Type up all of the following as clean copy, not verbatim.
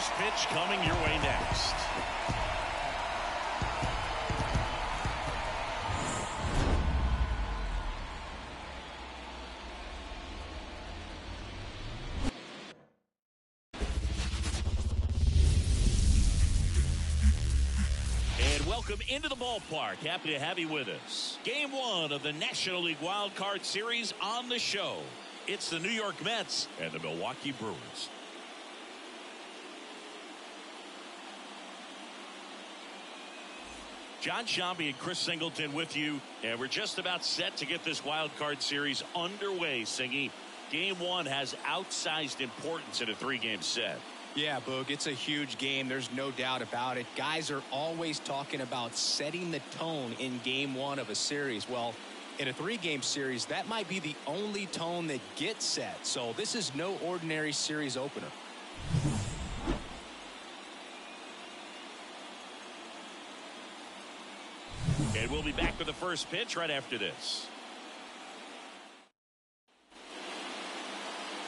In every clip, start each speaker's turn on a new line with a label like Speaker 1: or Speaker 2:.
Speaker 1: first pitch coming your way next. Welcome into the ballpark. Happy to have you with us. Game 1 of the National League Wild Card Series on the show. It's the New York Mets and the Milwaukee Brewers. John Shambi and Chris Singleton with you, and we're just about set to get this Wild Card Series underway, Singy. Game 1 has outsized importance in a 3-game set.
Speaker 2: Yeah, Boog, it's a huge game. There's no doubt about it. Guys are always talking about setting the tone in game 1 of a series. Well, in a 3-game series, that might be the only tone that gets set. So this is no ordinary series opener.
Speaker 1: And we'll be back with the first pitch right after this.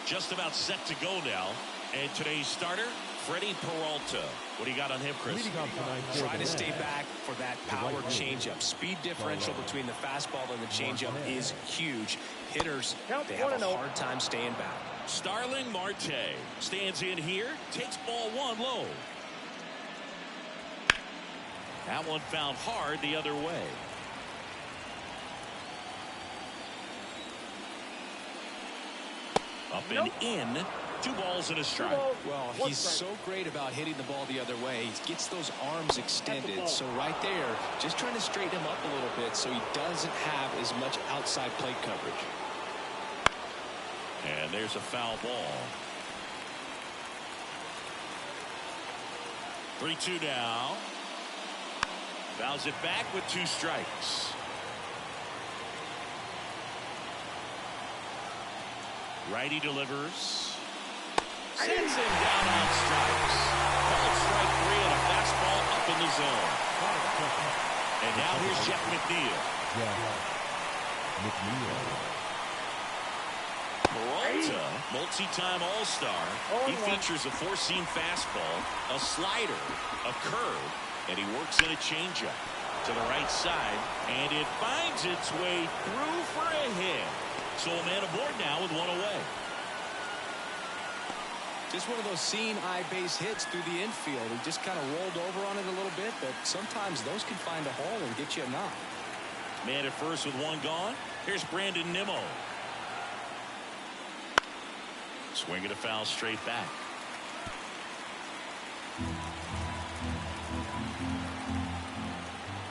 Speaker 1: Just about set to go now. And today's starter, Freddie Peralta. What do you got on him, Chris?
Speaker 2: Trying to stay back for that power changeup. Speed differential between the fastball and the changeup is huge. Hitters, they have a hard time staying back.
Speaker 1: Starling Marte stands in here, takes ball 1 low. That one found hard the other way. Up and in. 2 balls and a strike.
Speaker 2: Well, he's so great about hitting the ball the other way. He gets those arms extended. So right there, just trying to straighten him up a little bit so he doesn't have as much outside plate coverage.
Speaker 1: And there's a foul ball. 3-2 now. Fouls it back with 2 strikes. Righty delivers. Sends him down on strikes. Called strike 3 and a fastball up in the zone. And now here's Jeff McNeil. Peralta, multi-time All-Star. He features a 4-seam fastball, a slider, a curve, and he works in a changeup to the right side, and it finds its way through for a hit. So a man aboard now with 1 away.
Speaker 2: Just one of those seeing eye base hits through the infield. He just kind of rolled over on it a little bit, but sometimes those can find a hole and get you a knock.
Speaker 1: Man at first with 1 gone. Here's Brandon Nimmo. Swinging a foul straight back.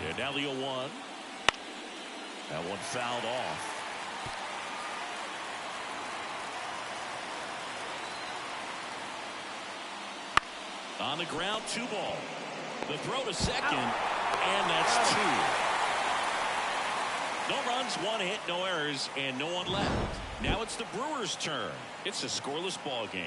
Speaker 1: And now the 0-1. That one fouled off. On the ground, 2 ball. The throw to second, and that's 2. No runs, 1 hit, no errors, and no one left. Now it's the Brewers' turn. It's a scoreless ball game.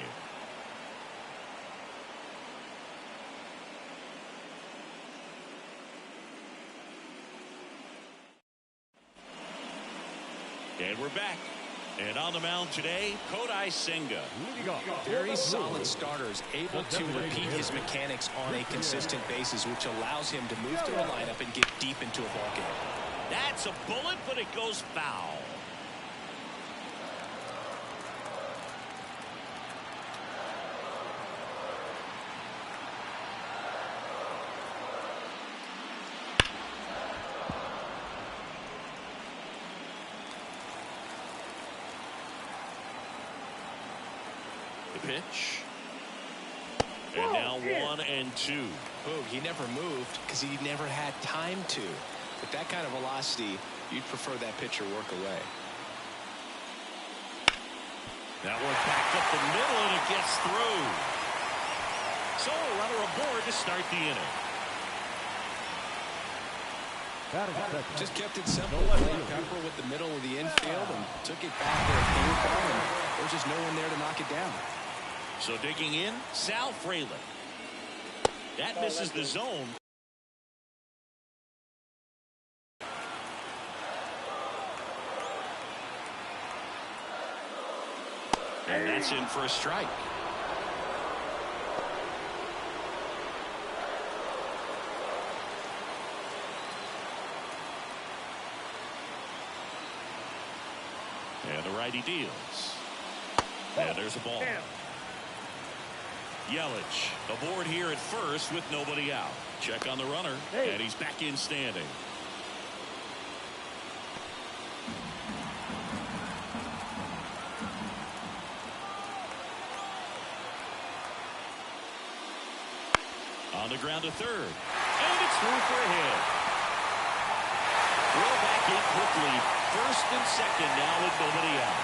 Speaker 1: And we're back. And on the mound today, Kodai Senga.
Speaker 2: Very solid starters, able to repeat his mechanics on a consistent basis, which allows him to move through a lineup and get deep into a ball game.
Speaker 1: That's a bullet, but it goes foul. Pitch. And now 1-2.
Speaker 2: Boog, he never moved because he never had time to. With that kind of velocity, you'd prefer that pitcher work away.
Speaker 1: That one backed up the middle, and it gets through. So a runner aboard to start the inning.
Speaker 2: Just kept it simple. Played Pepper with the middle of the infield and took it back there. And there's just no one there to knock it down.
Speaker 1: So digging in, Sal Frelick. That misses the zone. And that's in for a strike. righty deals. And there's a ball. Yelich aboard here at first with nobody out. Check on the runner, and he's back in standing. On the ground to third, and it's through for a hit. Throw back in quickly. First and second now with nobody out.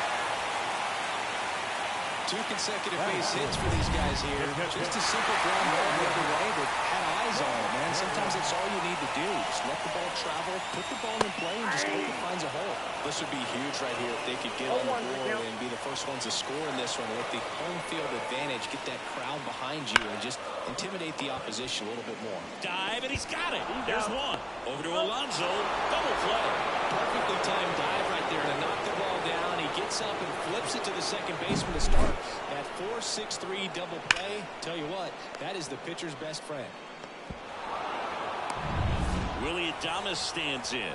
Speaker 2: 2 consecutive base hits for these guys here. Just a simple ground ball the other way that had eyes on it, man. Sometimes that's all you need to do. Just let the ball travel, put the ball in play, and just hope it finds a hole. This would be huge right here if they could get on the board and be the first ones to score in this one with the home field advantage. Get that crowd behind you and just intimidate the opposition a little bit more.
Speaker 1: Dive, and he's got it. There's one. Over to Alonso. Double play.
Speaker 2: Perfectly timed dive right there to knock the ball down. He gets up and flips it to the second baseman to start that 4-6-3 double play. Tell you what, that is the pitcher's best friend.
Speaker 1: Willie Adames stands in.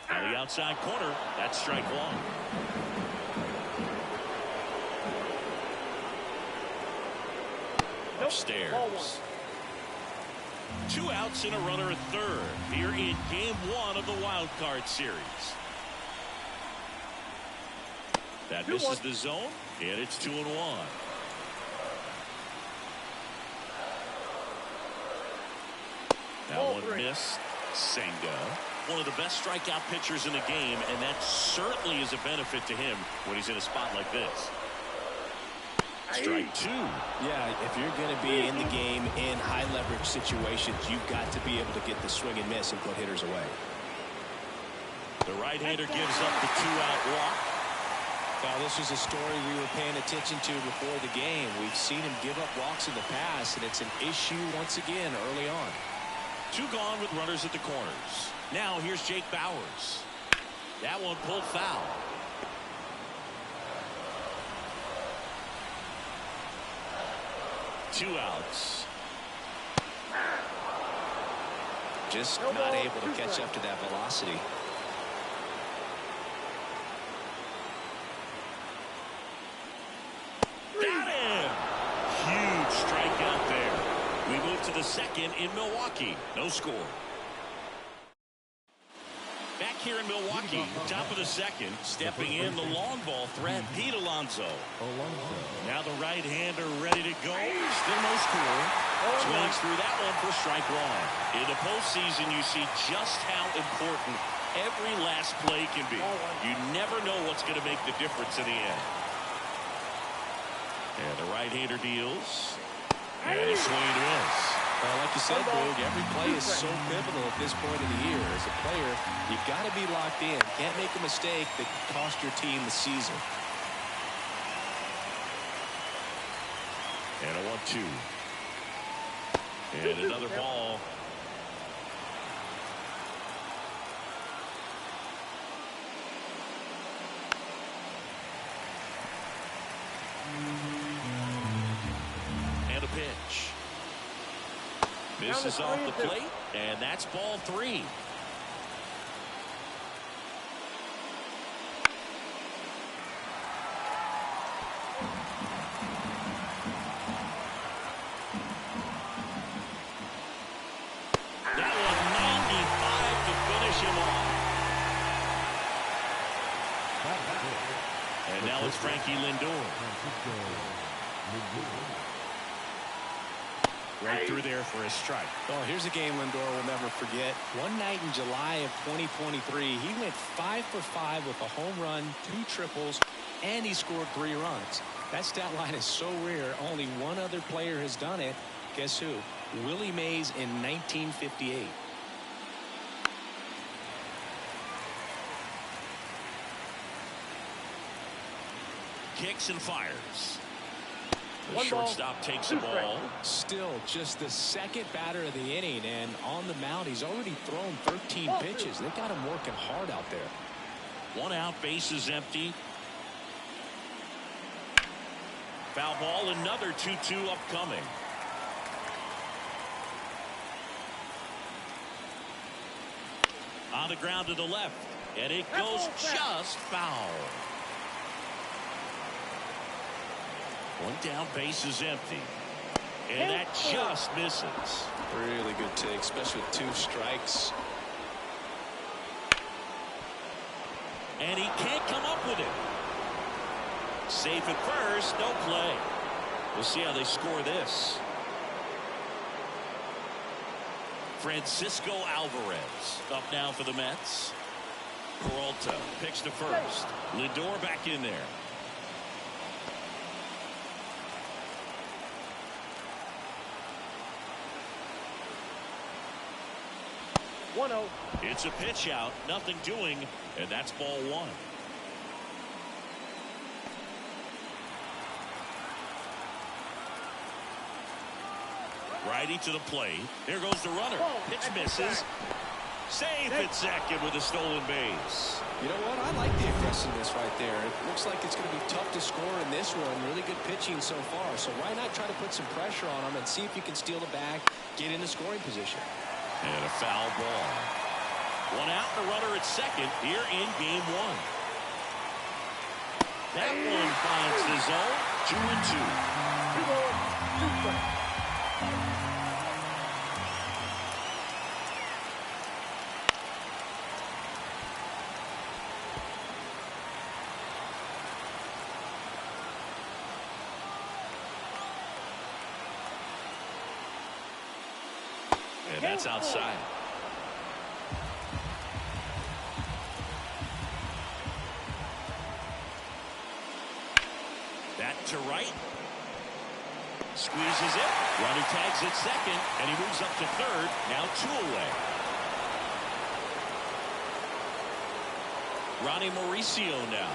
Speaker 1: On the outside corner, that's strike one. Upstairs. 2 outs and a runner at third here in game 1 of the wild card series. That misses the zone, and it's 2-1. That one missed. Senga, one of the best strikeout pitchers in the game, and that certainly is a benefit to him when he's in a spot like this. Strike 2.
Speaker 2: Yeah, if you're going to be in the game in high leverage situations, you've got to be able to get the swing and miss and put hitters away.
Speaker 1: The right-hander gives up the 2-out walk.
Speaker 2: Now, this is a story we were paying attention to before the game. We've seen him give up walks in the past, and it's an issue once again early on.
Speaker 1: 2 gone with runners at the corners. Now here's Jake Bauers. That one pulled foul. Two outs.
Speaker 2: Just not able to catch up to that velocity.
Speaker 1: Got him! Huge strikeout there. We move to the second in Milwaukee. No score. Back here in Milwaukee, top of the second, stepping in the long ball threat, Pete Alonso. Now the right-hander ready to go. Still no score. Swings through that one for strike one. In the postseason, you see just how important every last play can be. You never know what's going to make the difference in the end. And the right-hander deals. And a swing and a miss.
Speaker 2: Well, like you said, Boog, every play is so pivotal at this point of the year. As a player, you've got to be locked in. Can't make a mistake that could cost your team the season.
Speaker 1: And a 1-2. And another ball. And a pitch. Misses off the plate, and that's ball 3. That one 95 to finish him off. And now it's Frankie Lindor. Right through there for a strike.
Speaker 2: Well, here's a game Lindor will never forget. One night in July of 2023, he went 5 for 5 with a home run, 2 triples, and he scored 3 runs. That stat line is so rare. Only one other player has done it. Guess who? Willie Mays in 1958.
Speaker 1: Kicks and fires. The shortstop takes the ball.
Speaker 2: Still just the second batter of the inning, and on the mound he's already thrown 13 pitches. They got him working hard out there.
Speaker 1: 1 out, base is empty. Foul ball, another 2-2 upcoming. On the ground to the left. And it goes just foul. One down, base is empty. And that just misses.
Speaker 2: Really good take, especially with 2 strikes.
Speaker 1: And he can't come up with it. Safe at first, no play. We'll see how they score this. Francisco Alvarez up now for the Mets. Peralta picks to first. Lindor back in there. It's a pitch out, nothing doing, and that's ball 1. Righty to the plate. There goes the runner. Pitch misses. Safe at second with a stolen base.
Speaker 2: You know what? I like the aggressiveness right there. It looks like it's going to be tough to score in this one. Really good pitching so far. So why not try to put some pressure on him and see if you can steal the bag, get into scoring position.
Speaker 1: And a foul ball. 1 out and a runner at second here in game 1. That one finds the zone. 2-2. And that's outside. That to right. Squeezes it. Runner tags at second, and he moves up to third. Now 2 away. Ronnie Mauricio now.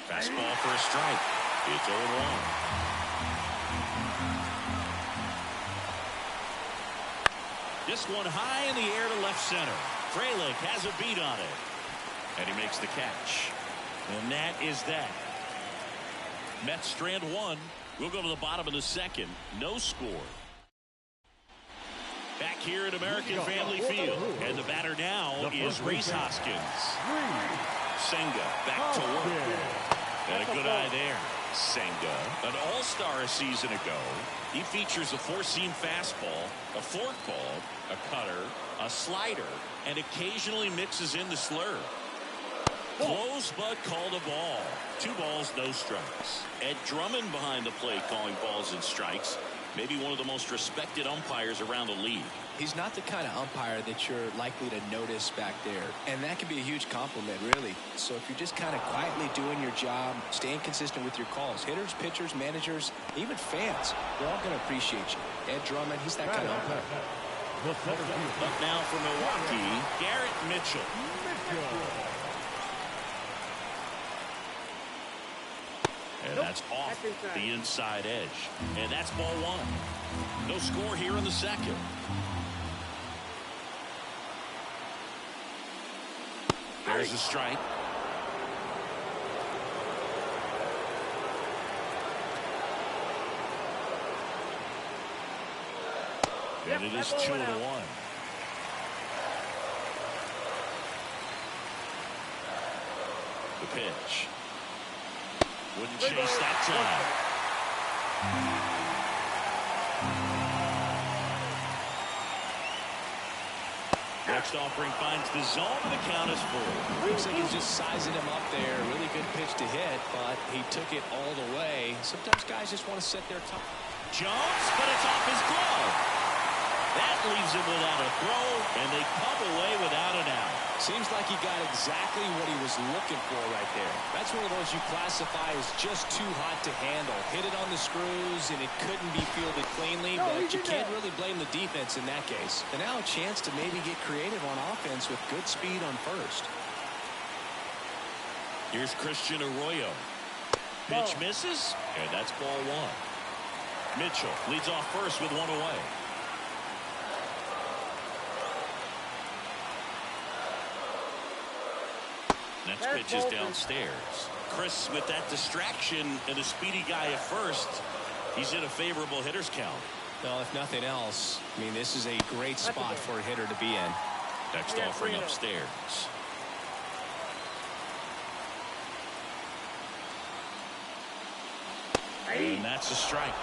Speaker 1: Fastball for a strike. It's 0-1. This one high in the air to left center. Frelick has a beat on it. And he makes the catch. And that is that. Mets strand 1. We'll go to the bottom of the second. No score. Back here at American Family Field. And the batter now is Rhys Hoskins. Senga back to work. And a good eye there. Senga, an all-star a season ago. He features a 4-seam fastball, a forkball, a cutter, a slider, and occasionally mixes in the slurve. Close but called a ball. 2 balls, no strikes. Ed Drummond behind the plate calling balls and strikes. Maybe one of the most respected umpires around the league.
Speaker 2: He's not the kind of umpire that you're likely to notice back there. And that can be a huge compliment, really. So if you're just kind of quietly doing your job, staying consistent with your calls, hitters, pitchers, managers, even fans, they're all going to appreciate you. Ed Drummond, he's that kind of umpire.
Speaker 1: Up now for Milwaukee, Garrett Mitchell. And that's off the inside edge. And that's ball 1. No score here in the second. There's a strike. And it is 2-1. The pitch. Wouldn't chase that time. Next offering finds the zone, and the count is full.
Speaker 2: Looks like he's just sizing him up there. Really good pitch to hit, but he took it all the way. Sometimes guys just want to set their top.
Speaker 1: Jones, but it's off his glove. That leaves him without a throw, and they come away without an out.
Speaker 2: Seems like he got exactly what he was looking for right there. That's one of those you classify as just too hot to handle. Hit it on the screws, and it couldn't be fielded cleanly, but you can't really blame the defense in that case. And now a chance to maybe get creative on offense with good speed on first.
Speaker 1: Here's Christian Arroyo. Pitch misses, and that's ball 1. Mitchell leads off first with 1 away. Next pitch is downstairs. Chris with that distraction and a speedy guy at first. He's in a favorable hitter's count.
Speaker 2: Well, if nothing else, I mean, this is a great spot for a hitter to be in.
Speaker 1: Next offering upstairs. And that's a strike.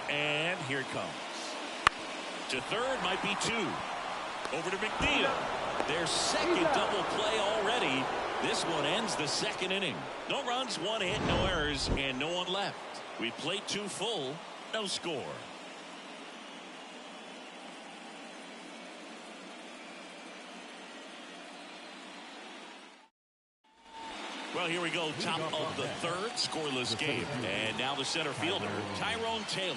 Speaker 1: And here it comes. To third, might be two. Over to McNeil. Their second double play already. This one ends the second inning. No runs, one hit, no errors, and no one left. We played two full, no score. Well, here we go. Top of the third, scoreless game. And now the center fielder, Tyrone Taylor.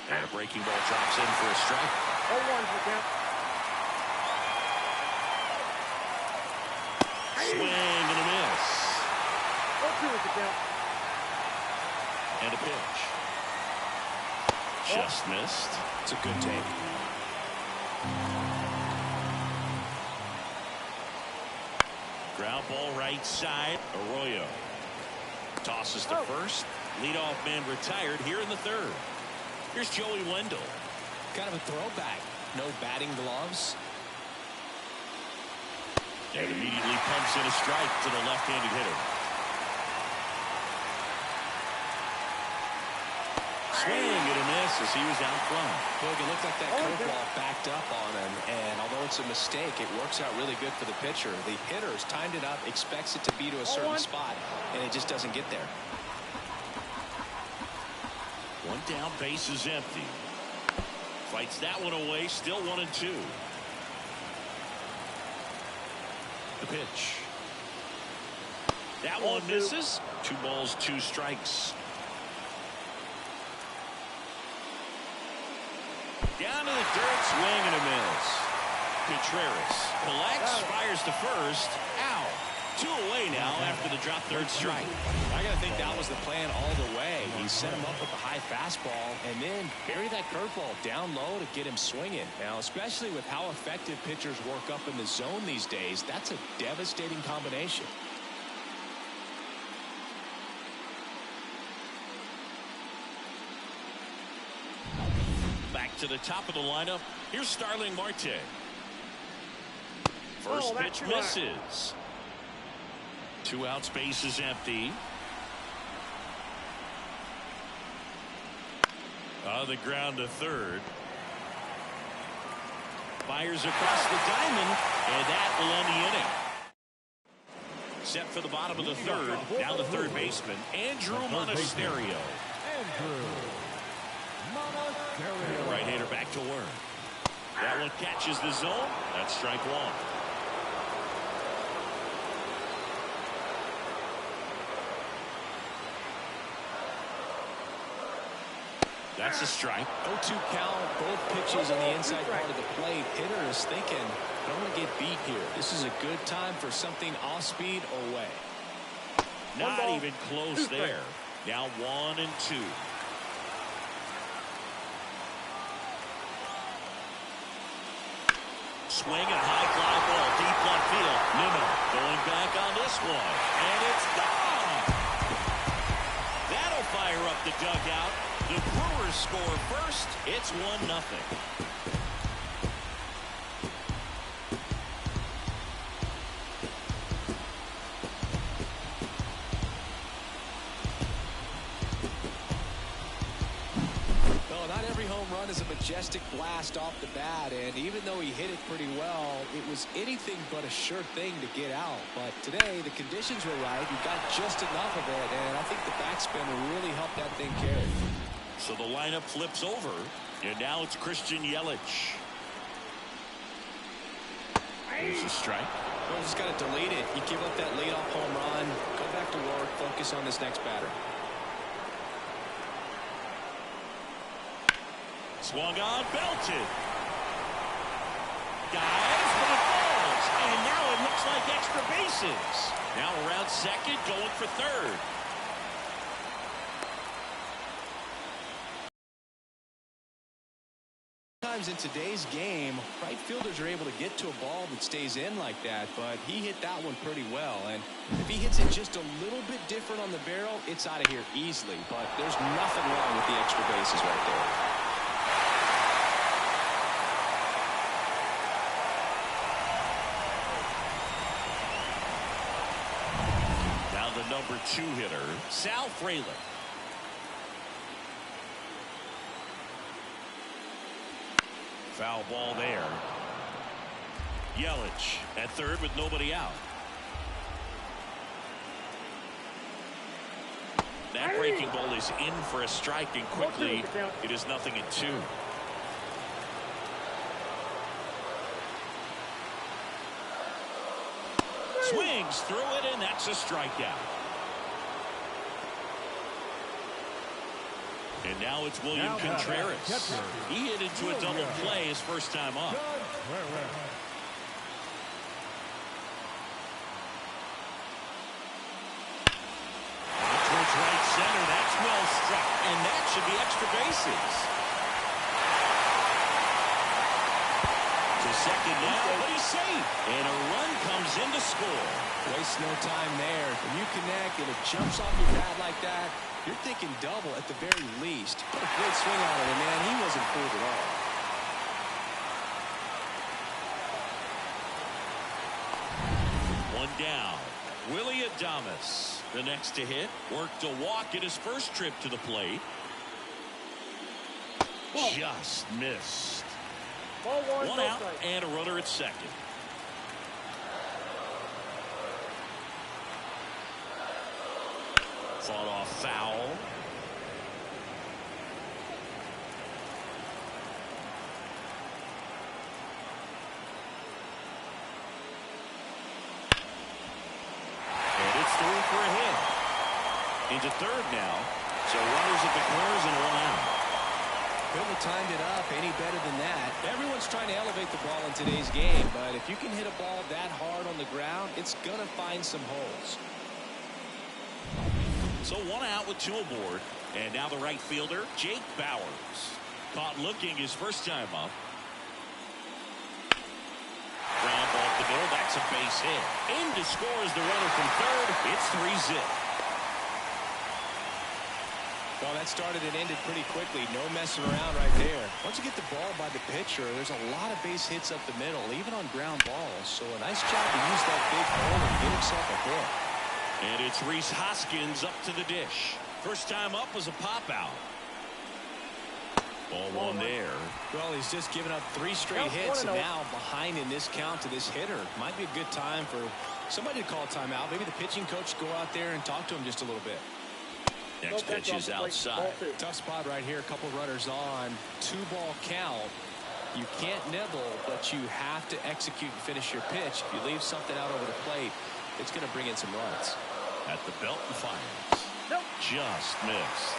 Speaker 1: And a breaking ball drops in for a strike.
Speaker 3: 0-1 for count.
Speaker 1: Swing and a miss.
Speaker 3: 0-2 is the count.
Speaker 1: And a pitch. Just missed.
Speaker 2: It's a good take.
Speaker 1: Ground ball right side. Arroyo tosses to first. Leadoff man retired here in the third. Here's Joey Wendell.
Speaker 2: Kind of a throwback. No batting gloves.
Speaker 1: And immediately pumps in a strike to the left-handed hitter. Swing and a miss as he was out front.
Speaker 2: Look, it looked like that curveball backed up on him, and although it's a mistake, it works out really good for the pitcher. The hitter's timed it up, expects it to be to a certain spot, and it just doesn't get there.
Speaker 1: One down, base is empty. Fights that one away, still 1-2. The pitch. That one misses. 2 balls, 2 strikes. Down to the dirt, swing and a miss. Contreras collects, fires to first. Out. 2 away now after the drop third strike.
Speaker 2: I gotta think that was the plan all the way. He set him up with the high fastball and then bury that curveball down low to get him swinging. Now, especially with how effective pitchers work up in the zone these days, that's a devastating combination.
Speaker 1: Back to the top of the lineup. Here's Starling Marte. First pitch misses. 2 outs, base is empty. On the ground to third. Fires across the diamond, and that will end the inning. Set for the bottom of the third. Now the third baseman, Andrew Monasterio. Right-hander back to work. That one catches the zone. That's strike one. That's a strike.
Speaker 2: 0-2 count, both pitches on the inside part of the plate. Hitter is thinking, I don't want to get beat here. This is a good time for something off speed or way.
Speaker 1: Not even close there. Now 1-2. Swing and a high fly ball deep left field. Nimmo going back on this one. And it's gone. That'll fire up the dugout. The Brewers score first. It's 1-0.
Speaker 2: Is a majestic blast off the bat, and even though he hit it pretty well, it was anything but a sure thing to get out. But today the conditions were right. He got just enough of it, and I think the backspin really helped that thing carry.
Speaker 1: So the lineup flips over, and now it's Christian Yelich. There's a strike.
Speaker 2: Well, just got to delete it. You give up that leadoff home run, go back to work, focus on this next batter.
Speaker 1: Swung on, belted. Dives, but it falls. And now it looks like extra bases. Now around second, going for third.
Speaker 2: times in today's game, right fielders are able to get to a ball that stays in like that, but he hit that one pretty well. And if he hits it just a little bit different on the barrel, it's out of here easily. But there's nothing wrong with the extra bases right there.
Speaker 1: Now the number 2 hitter, Sal Frelick. Foul ball there. Yelich at third with nobody out. That breaking ball is in for a strike, and quickly it is 0-2. Swings through it, and that's a strikeout. And now it's William Contreras. He hit into a double play his first time up. Towards right center. That's well struck. And that should be extra bases. To second now, but he's safe. And a run comes in to score.
Speaker 2: Waste no time there. When you connect and it jumps off your bat like that, you're thinking double at the very least. Put a great swing on it, and man, he wasn't fooled at all.
Speaker 1: One down. Willie Adames, the next to hit, worked a walk in his first trip to the plate. Just missed. One out and a runner at second. Fought off foul. And it's through for a hit. Into third now. So runners at the corners and 1 out.
Speaker 2: Couldn't have timed it up any better than that. Everyone's trying to elevate the ball in today's game, but if you can hit a ball that hard on the ground, it's going to find some holes.
Speaker 1: So 1 out with 2 aboard. And now the right fielder, Jake Bauers. Caught looking his first time up. Ground ball to the middle. That's a base hit. In to score is the runner from third. It's 3-zip.
Speaker 2: Well, that started and ended pretty quickly. No messing around right there. Once you get the ball by the pitcher, there's a lot of base hits up the middle, even on ground balls. So a nice job to use that big hole and get himself a hit.
Speaker 1: And it's Rhys Hoskins up to the dish. First time up was a pop out. Ball 1 there.
Speaker 2: Well, he's just given up 3 straight hits, and now behind in this count to this hitter. Might be a good time for somebody to call a timeout. Maybe the pitching coach go out there and talk to him just a little bit.
Speaker 1: Next pitch is outside.
Speaker 2: Tough spot right here. A couple runners on. 2-ball count. You can't nibble, but you have to execute and finish your pitch. If you leave something out over the plate, it's going to bring in some runs.
Speaker 1: At the belt and fires. Nope. Just missed.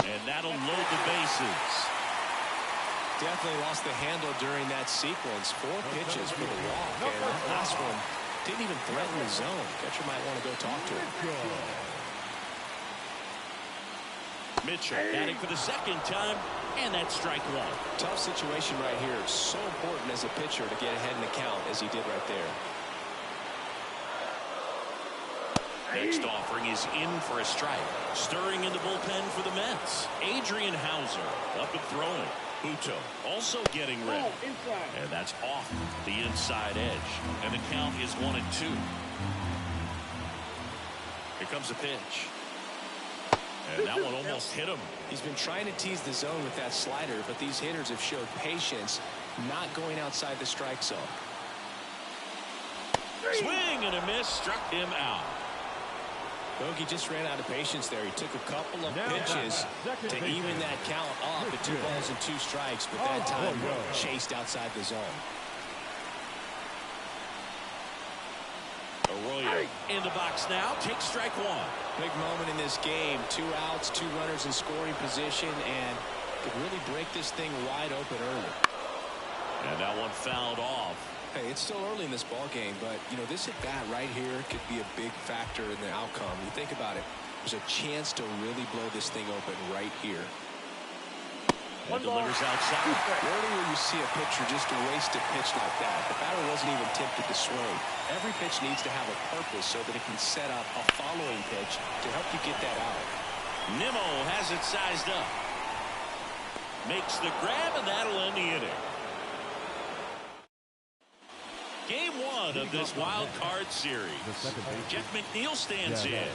Speaker 1: And that'll load the bases.
Speaker 2: Definitely lost the handle during that sequence. 4 pitches for the walk, and that last one didn't even threaten the zone. Catcher might want to go talk to him.
Speaker 1: Mitchell batting for the second time, and that's strike 1.
Speaker 2: Tough situation right here. It's so important as a pitcher to get ahead in the count as he did right there.
Speaker 1: Next offering is in for a strike. Stirring in the bullpen for the Mets. Adrian Hauser up and throwing. Buto also getting ready. And that's off the inside edge. And the count is 1-2. Here comes a pitch. And that one almost hit him.
Speaker 2: He's been trying to tease the zone with that slider, but these hitters have showed patience, not going outside the strike zone.
Speaker 1: Swing and a miss, struck him out.
Speaker 2: Bogey just ran out of patience there. He took a couple of pitches to even that count up at 2 balls and 2 strikes, but that time chased outside the zone.
Speaker 1: Arroyo in the box now, takes strike 1.
Speaker 2: Big moment in this game. 2 outs, 2 runners in scoring position, and could really break this thing wide open early.
Speaker 1: And that one fouled off.
Speaker 2: Hey, it's still early in this ball game, but, you know, this at-bat right here could be a big factor in the outcome. You think about it, there's a chance to really blow this thing open right here.
Speaker 1: And delivers outside.
Speaker 2: Rarely will you see a pitcher just waste a pitch like that. The batter wasn't even tempted to swing. Every pitch needs to have a purpose so that it can set up a following pitch to help you get that out.
Speaker 1: Nimmo has it sized up. Makes the grab, and that'll end the inning. Game one of this wild card series. Jeff McNeil stands in.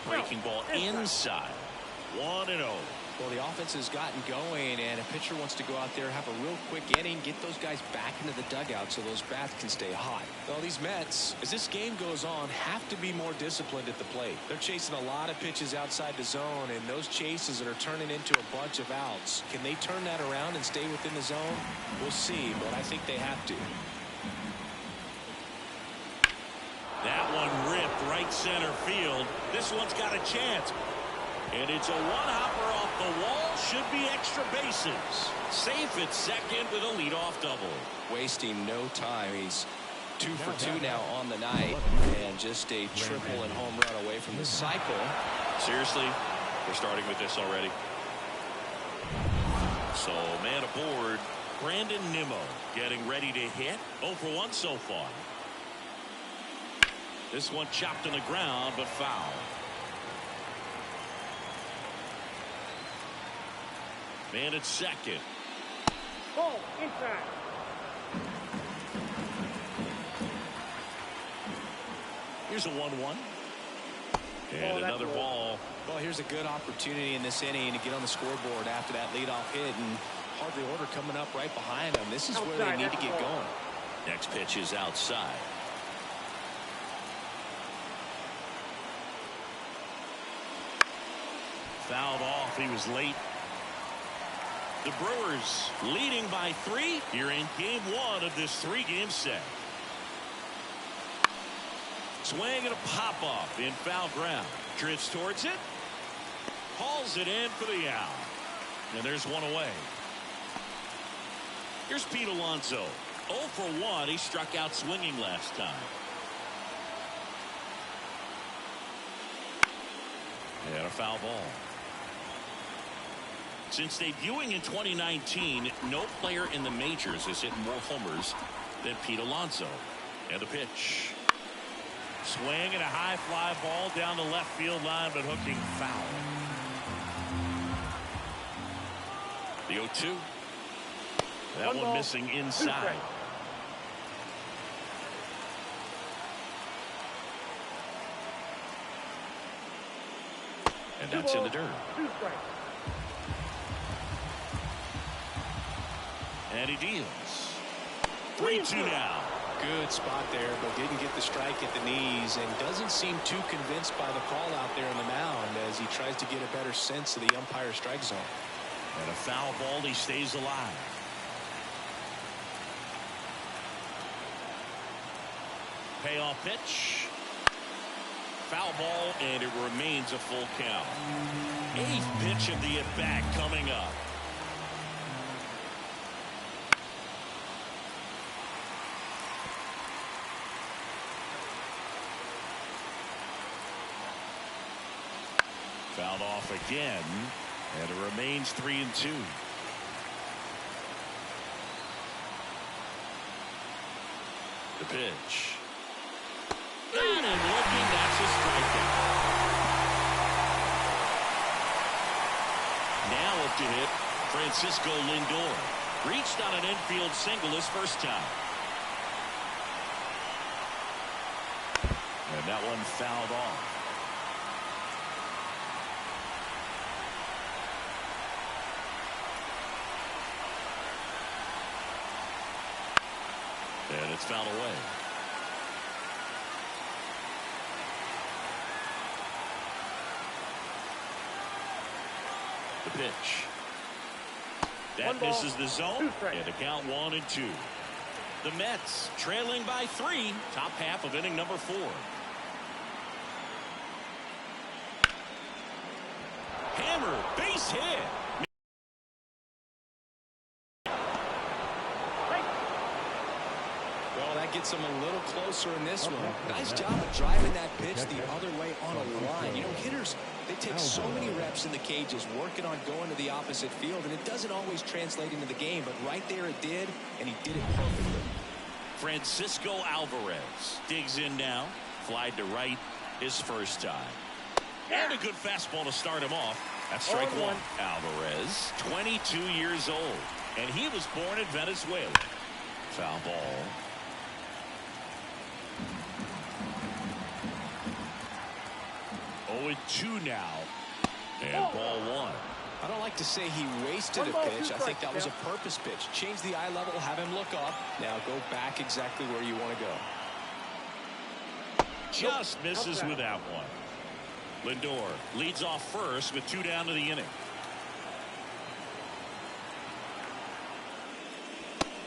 Speaker 1: Breaking ball inside. 1-0.
Speaker 2: Well, the offense has gotten going, and a pitcher wants to go out there, have a real quick inning, get those guys back into the dugout so those bats can stay hot. Well, these Mets, as this game goes on, have to be more disciplined at the plate. They're chasing a lot of pitches outside the zone, and those chases are turning into a bunch of outs. Can they turn that around and stay within the zone? We'll see, but I think they have to.
Speaker 1: That one ripped right center field. This one's got a chance. And it's a one-hopper off the wall. Should be extra bases. Safe at second with a leadoff double.
Speaker 2: Wasting no time. He's 2 for 2 now on the night. And just a triple and home run away from the cycle.
Speaker 1: Seriously, we're starting with this already. So, man aboard, Brandon Nimmo getting ready to hit. 0 for 1 so far. This one chopped on the ground, but foul. Man at second.
Speaker 3: Ball inside.
Speaker 1: Here's a 1-1. And another ball.
Speaker 2: Well, here's a good opportunity in this inning to get on the scoreboard after that leadoff hit, and Harvey Order coming up right behind him. This is where they need to get going.
Speaker 1: Next pitch is outside. Fouled off. He was late. The Brewers leading by 3 here in game 1 of this 3-game set. Swing and a pop-off in foul ground. Drifts towards it. Hauls it in for the out. And there's one away. Here's Pete Alonso. 0 for 1. He struck out swinging last time. And a foul ball. Since debuting in 2019, no player in the majors has hit more homers than Pete Alonso. And the pitch. Swing and a high fly ball down the left field line, but hooking foul. The 0-2. That one missing inside. And that's in the dirt. And he deals. 3-2 now.
Speaker 2: Good spot there, but didn't get the strike at the knees, and doesn't seem too convinced by the call out there on the mound as he tries to get a better sense of the umpire's strike zone.
Speaker 1: And a foul ball. He stays alive. Payoff pitch. Foul ball, and it remains a full count. 8th pitch of the at-bat coming up. Fouled off again, and it remains 3-2. The pitch. And looking, that's a strikeout. Now up to hit Francisco Lindor. Reached on an infield single his first time. And that one fouled off. And it's fouled away. The pitch. That misses the zone. And the count 1-2. The Mets trailing by 3. Top half of inning number 4. Hammer, base hit.
Speaker 2: gets him a little closer in this one. Nice job of driving that pitch the other way on a line. You know, hitters, they take so many reps in the cages working on going to the opposite field, and it doesn't always translate into the game, but right there it did, and he did it perfectly.
Speaker 1: Francisco Alvarez digs in now. Flied to right his first time. And a good fastball to start him off. That's strike one. Alvarez, 22 years old, and he was born in Venezuela. Foul ball. Oh, 2 now. And ball one.
Speaker 2: I don't like to say he wasted a pitch. I think that was a purpose pitch. Change the eye level, have him look up. Now go back exactly where you want to go.
Speaker 1: Just misses with that one. Lindor leads off first with 2 down to the inning.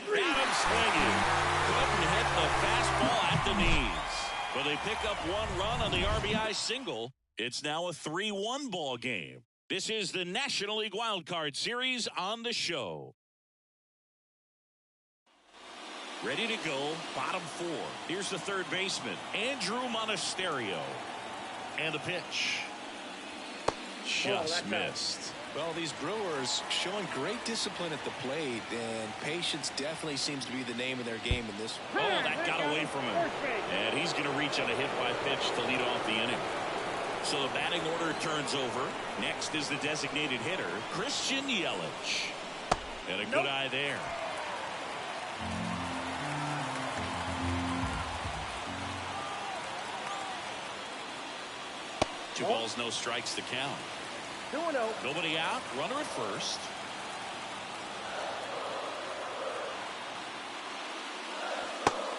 Speaker 1: Adam swinging. Couldn't hit the fastball at the knees. But they pick up 1 run on the RBI single. It's now a 3-1 ball game. This is the National League Wild Card Series on the show. Ready to go, bottom 4. Here's the third baseman, Andrew Monasterio. And the pitch. Just missed.
Speaker 2: Well, these Brewers showing great discipline at the plate, and patience definitely seems to be the name of their game in this one.
Speaker 1: Oh, that got away from him. And he's going to reach on a hit by pitch to lead off the inning. So the batting order turns over. Next is the designated hitter, Christian Yelich. And a good eye there. Two balls, no strikes to count.
Speaker 3: 2-0.
Speaker 1: Nobody out. Runner at first.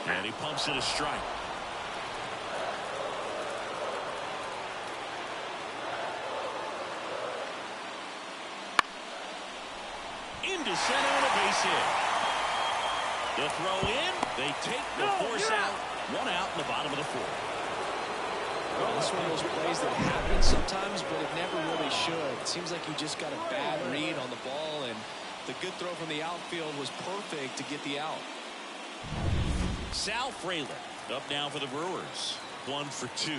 Speaker 1: And he pumps it a strike. Into center and a base hit. The throw in. They take the force out. 1 out in the bottom of the 4th.
Speaker 2: Well, this one of those plays that happens sometimes, but it never really should. It seems like he just got a bad read on the ball, and the good throw from the outfield was perfect to get the out.
Speaker 1: Sal Frelick up now for the Brewers. 1 for 2.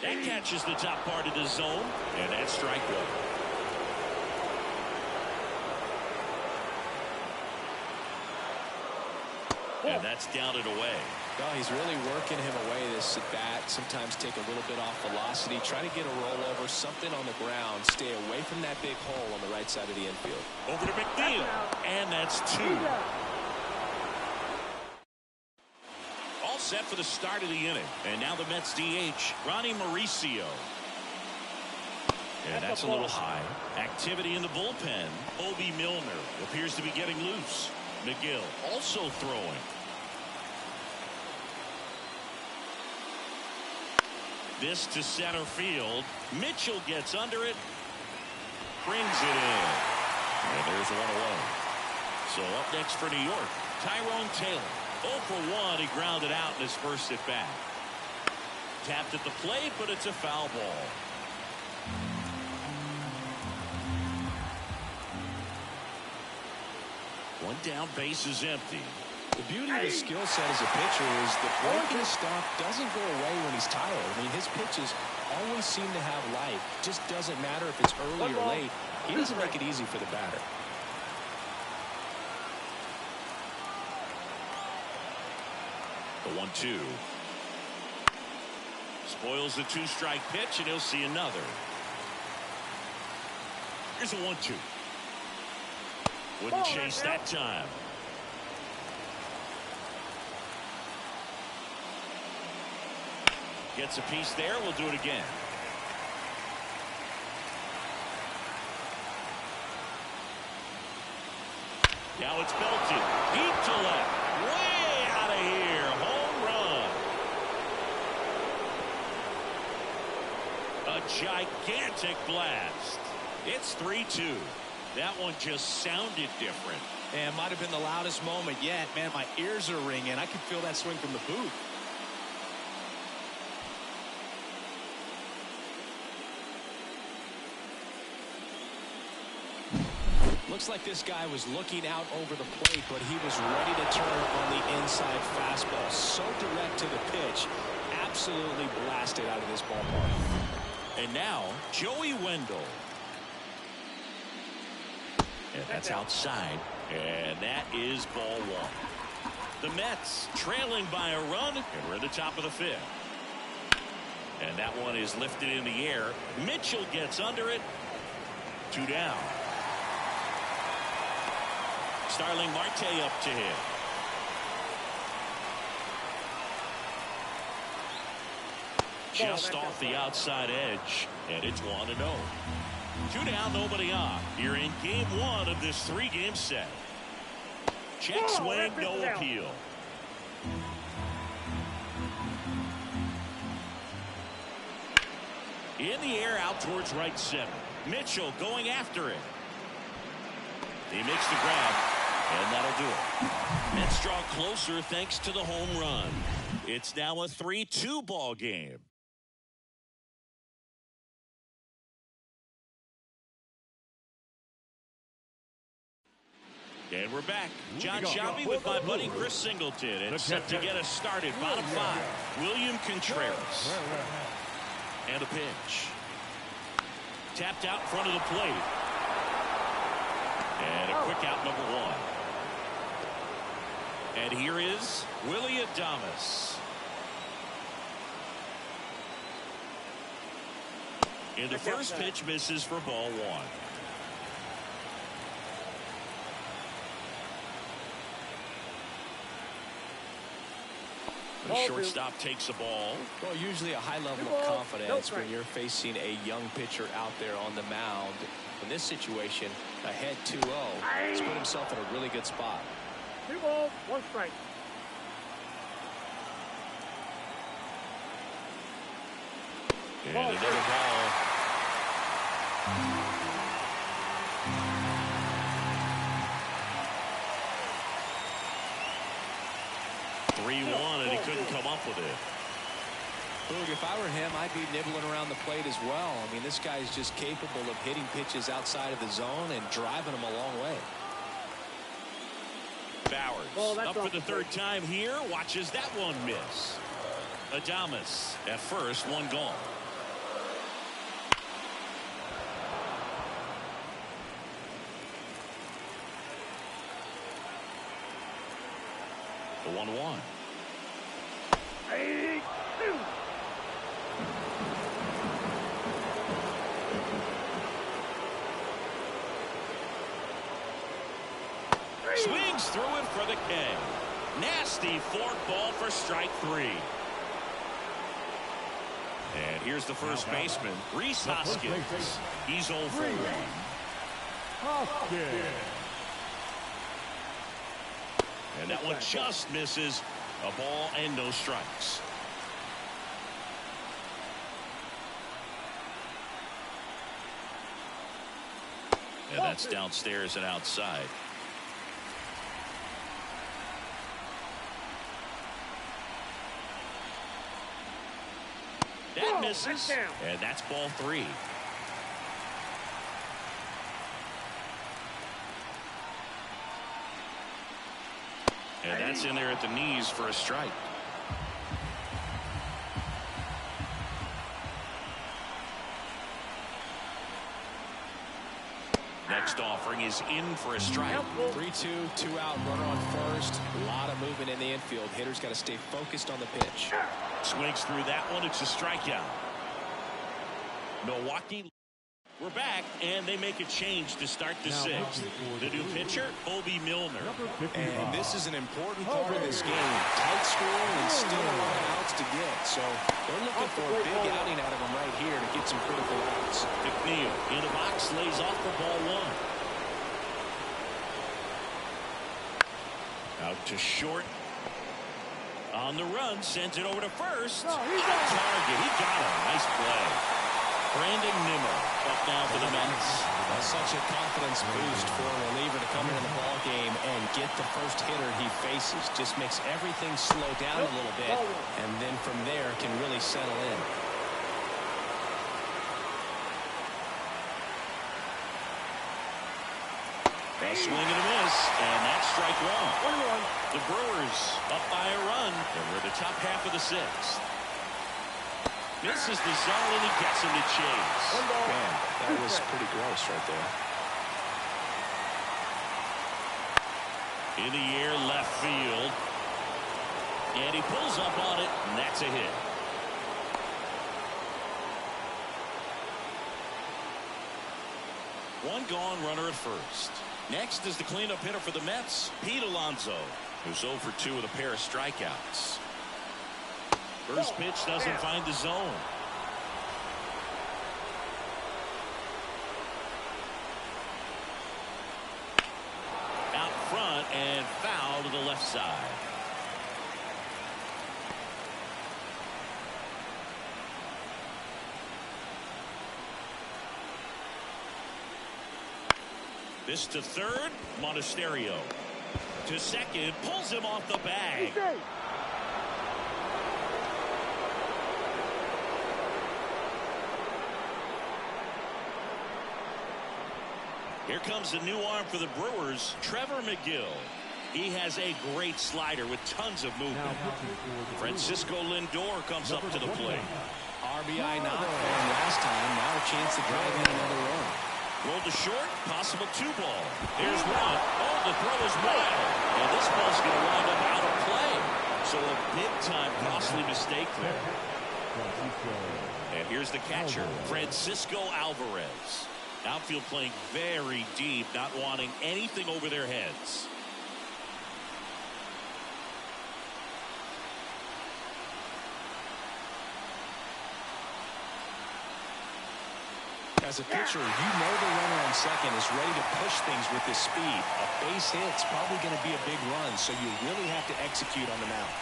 Speaker 1: That catches the top part of the zone, and that's strike 1. And that's down and away.
Speaker 2: Well, he's really working him away this at bat. Sometimes take a little bit off velocity. Try to get a rollover, something on the ground. Stay away from that big hole on the right side of the infield.
Speaker 1: Over to McNeil. And that's 2. All set for the start of the inning. And now the Mets DH, Ronnie Mauricio. And that's a little high. Activity in the bullpen. Obi Milner appears to be getting loose. McGill also throwing. This to center field. Mitchell gets under it. Brings it in. And there's 1 away. So up next for New York, Tyrone Taylor. 0 for 1. He grounded out in his first at bat. Tapped at the plate, but it's a foul ball. One down, base is empty.
Speaker 2: The beauty of his skill set as a pitcher is the breaking stuff doesn't go away when he's tired. I mean, his pitches always seem to have life. Just doesn't matter if it's early or late. He doesn't make it easy for the batter.
Speaker 1: The 1-2. Spoils the 2-strike pitch, and he'll see another. Here's a 1-2. Wouldn't chase that time. Gets a piece there. We'll do it again. Now it's belted. Deep to left. Way out of here. Home run. A gigantic blast. It's 3-2. That one just sounded different.
Speaker 2: And might have been the loudest moment yet. Man, my ears are ringing. I can feel that swing from the booth. Looks like this guy was looking out over the plate, but he was ready to turn on the inside fastball. So direct to the pitch. Absolutely blasted out of this ballpark.
Speaker 1: And now, Joey Wendell. And that's outside. And that is ball one. The Mets trailing by a run, and we're in the top of the fifth. And that one is lifted in the air. Mitchell gets under it. 2 down. Starling Marte up to hit. Just off the outside edge, and it's 1-0. 2 down, nobody on. You're in game 1 of this 3-game set. Check swing, no appeal. In the air, out towards right center. Mitchell going after it. He makes the grab, and that'll do it. Mets draw closer thanks to the home run. It's now a 3-2 ball game. And we're back. John Shelby with my buddy Chris Singleton. And set to get us started. Bottom 5. William Contreras. And a pitch. Tapped out in front of the plate. And a quick out, number 1. And here is Willie Adames. And the first pitch misses for ball 1. The shortstop takes the ball.
Speaker 2: Well, usually a high level of confidence when you're facing a young pitcher out there on the mound. In this situation, ahead 2-0. He's put himself in a really good spot.
Speaker 3: 2 balls, 1 strike.
Speaker 1: And another ball. And he couldn't come up with it.
Speaker 2: Boog, if I were him, I'd be nibbling around the plate as well. I mean, this guy is just capable of hitting pitches outside of the zone and driving them a long way.
Speaker 1: Bowers up for the 3rd time here. Watches that one miss. Adames at first, 1 gone. The 1-1. Swings through it for the K. Nasty fork ball for strike 3. And here's the first baseman, Rhys Hoskins. He's 0 for 1. And that one just misses. A ball and no strikes. And that's downstairs and outside. That misses. And that's ball 3. And that's in there at the knees for a strike. Next offering is in for a strike.
Speaker 2: 3-2, 2 out, runner on first. A lot of movement in the infield. Hitter's got to stay focused on the pitch.
Speaker 1: Swings through that one. It's a strikeout. Milwaukee. We're back, and they make a change to start the 6th. The new pitcher, Obi Milner.
Speaker 2: And this is an important part of this game. Tight score and still a lot of outs to get. So they're looking for a big outing out of them right here to get some critical outs.
Speaker 1: McNeil in the box, lays off for ball 1. Out to short. On the run, sends it over to first. On target. He got him. Nice play. Brandon Nimmo up now for the Mets.
Speaker 2: That's such a confidence boost for a reliever to come into the ball game and get the first hitter he faces. Just makes everything slow down a little bit, and then from there can really settle in.
Speaker 1: A swing and a miss, and that's strike one.
Speaker 3: 1-1.
Speaker 1: The Brewers up by a run, and we're in the top half of the sixth. Misses the zone, and he gets him to chase.
Speaker 2: Man, that was pretty gross right there.
Speaker 1: In the air, left field. And he pulls up on it, and that's a hit. One gone, runner at first. Next is the cleanup hitter for the Mets, Pete Alonso, who's 0 for 2 with a pair of strikeouts. First pitch doesn't find the zone. Out front and foul to the left side. This to third, Monasterio. To second, pulls him off the bag. Here comes a new arm for the Brewers, Trevor McGill. He has a great slider with tons of movement. Francisco Lindor comes up to the plate.
Speaker 2: RBI knock for him last time. Now a chance to drive in another run.
Speaker 1: Rolled to short, possible 2-ball. Here's one. Oh, the throw is wild. And this ball's going to wind up out of play. So a big-time costly mistake there. And here's the catcher, Francisco Alvarez. Outfield playing very deep, not wanting anything over their heads.
Speaker 2: As a pitcher, you know the runner on second is ready to push things with his speed. A base hit's probably going to be a big run, so you really have to execute on the mound.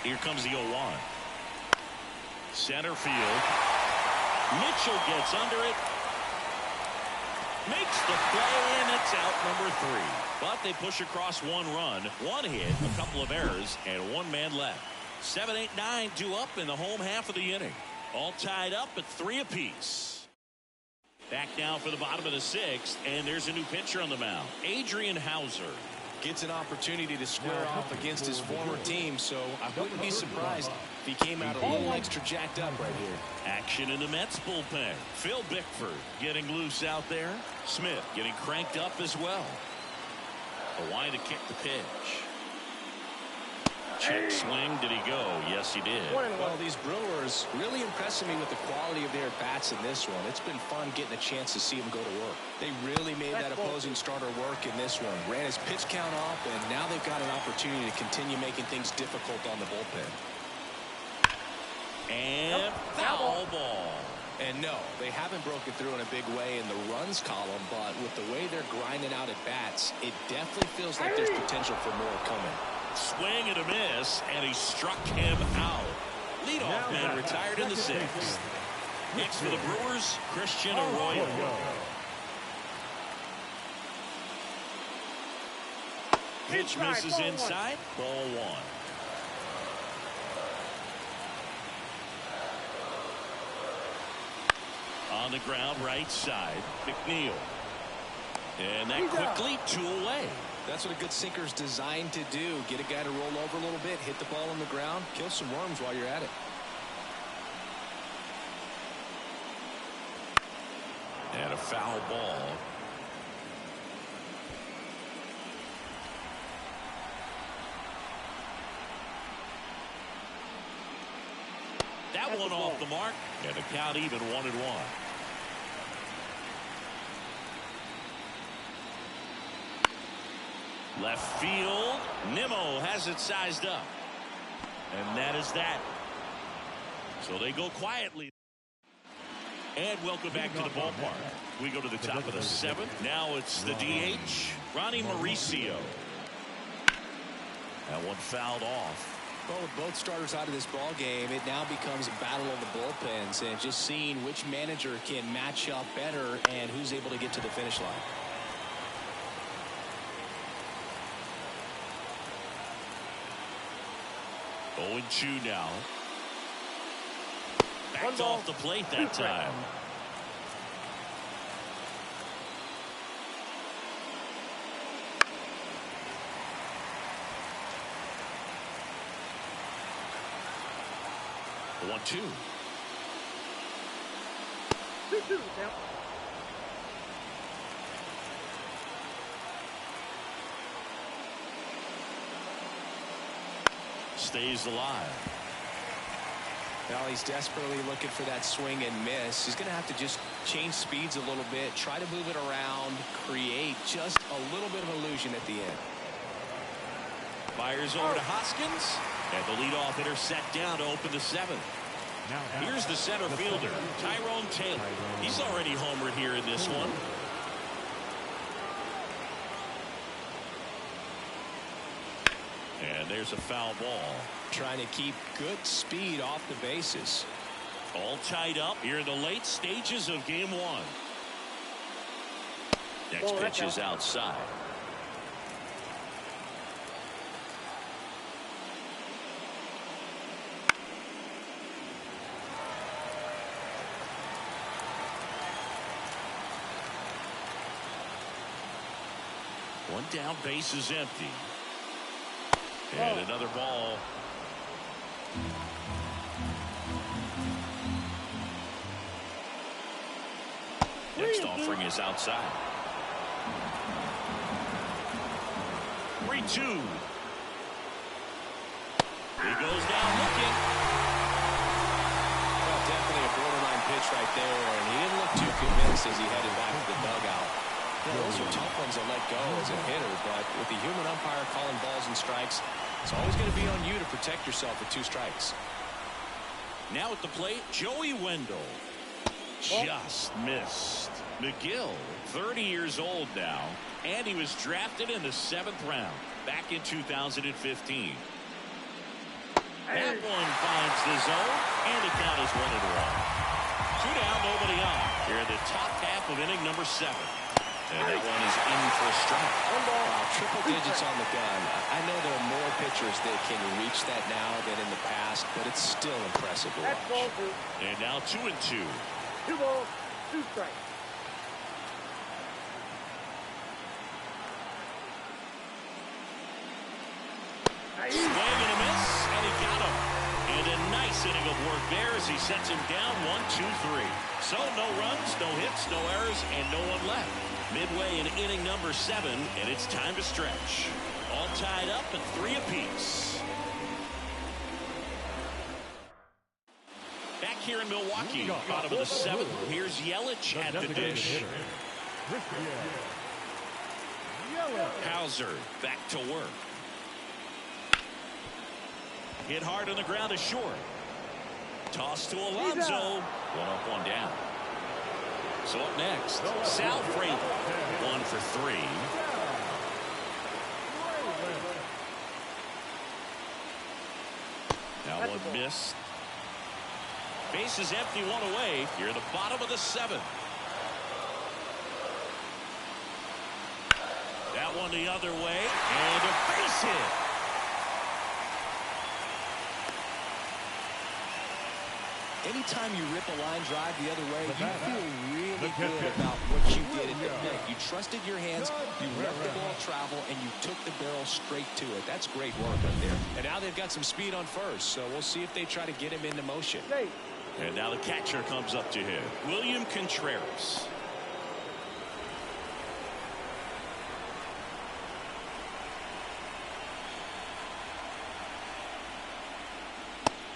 Speaker 1: Here comes the 0-1. Center field. Mitchell gets under it. Makes the play, and it's out number 3. But they push across 1 run, 1 hit, a couple of errors, and 1 man left. 7, 8, 9, 2 up in the home half of the inning. All tied up at 3 apiece. Back now for the bottom of the 6th, and there's a new pitcher on the mound, Adrian Hauser.
Speaker 2: Gets an opportunity to square off against his former team, so I wouldn't be surprised if he came out a little extra jacked up right here.
Speaker 1: Action in the Mets bullpen. Phil Bickford getting loose out there. Smith getting cranked up as well. Hawaii to kick the pitch. Check swing. Did he go? Yes, he did.
Speaker 2: Well, these Brewers really impressing me with the quality of their bats in this one. It's been fun getting a chance to see them go to work. They really made that opposing starter work in this one. Ran his pitch count off, and now they've got an opportunity to continue making things difficult on the bullpen.
Speaker 1: And foul ball.
Speaker 2: And no, they haven't broken through in a big way in the runs column, but with the way they're grinding out at bats, it definitely feels like there's potential for more coming.
Speaker 1: Swing and a miss, and he struck him out. Leadoff man retired in the 6th. Next for the Brewers, Christian Arroyo. Pitch misses inside, ball 1. On the ground, right side, McNeil. And that quickly 2 away.
Speaker 2: That's what a good sinker's designed to do. Get a guy to roll over a little bit, hit the ball on the ground, kill some worms while you're at it.
Speaker 1: And a foul ball. That one off the mark, and the count even 1-1. Left field, Nimmo has it sized up. And that is that. So they go quietly. And welcome back to the ballpark. We go to the top of the 7th. Now it's the DH, Ronnie Mauricio. That one fouled off.
Speaker 2: Well, with both starters out of this ball game, it now becomes a battle of the bullpens and just seeing which manager can match up better and who's able to get to the finish line.
Speaker 1: 0-2 now. Backed off the plate that time. 1-2.
Speaker 3: 2-2 count.
Speaker 1: Stays alive.
Speaker 2: Well, he's desperately looking for that swing and miss. He's going to have to just change speeds a little bit, try to move it around, create just a little bit of illusion at the end.
Speaker 1: Fires over to Hoskins, and the leadoff hitter set down to open the 7th. Here's the center fielder, Tyrone Taylor. He's already homered here in this one. And there's a foul ball.
Speaker 2: Trying to keep good speed off the bases.
Speaker 1: All tied up here in the late stages of game 1. Next pitch is outside. One down, base is empty. And another ball. Next offering is outside. 3-2. He goes down looking.
Speaker 2: Well, definitely a borderline pitch right there, and he didn't look too convinced as he headed back to the dugout. Yeah, those are tough ones to let go as a hitter, but with the human umpire calling balls and strikes, it's always going to be on you to protect yourself with 2 strikes.
Speaker 1: Now at the plate, Joey Wendell. Just missed. McGill, 30 years old now, and he was drafted in the 7th round back in 2015. That one finds the zone, and the count is 1-1. 2 down, nobody on. Here in the top half of inning number 7. And that one is in for a strike.
Speaker 2: Triple digits on the gun. I know there are more pitchers that can reach that now than in the past, but it's still impressive to watch.
Speaker 1: And now 2-2.
Speaker 3: 2 balls, 2 strikes.
Speaker 1: Swing and a miss, and he got him. And a nice inning of work there as he sets him down 1-2-3. So no runs, no hits, no errors, and no one left. Midway in inning number 7, and it's time to stretch. All tied up at 3 apiece. Back here in Milwaukee, bottom of the 7th. Here's Yelich at the dish. Hauser back to work. Hit hard on the ground to short. Toss to Alonso. 1 up, 1 down. So up next, Sal Frazier, 1 for 3. Now one missed. Base is empty, 1 away. Here at the bottom of the 7th. That one the other way, and a base hit.
Speaker 2: Anytime you rip a line drive the other way, you feel really good about what you did in the pick. You trusted your hands, you let the ball travel, and you took the barrel straight to it. That's great work up there. And now they've got some speed on first, so we'll see if they try to get him into motion.
Speaker 1: And now the catcher comes up to him, William Contreras.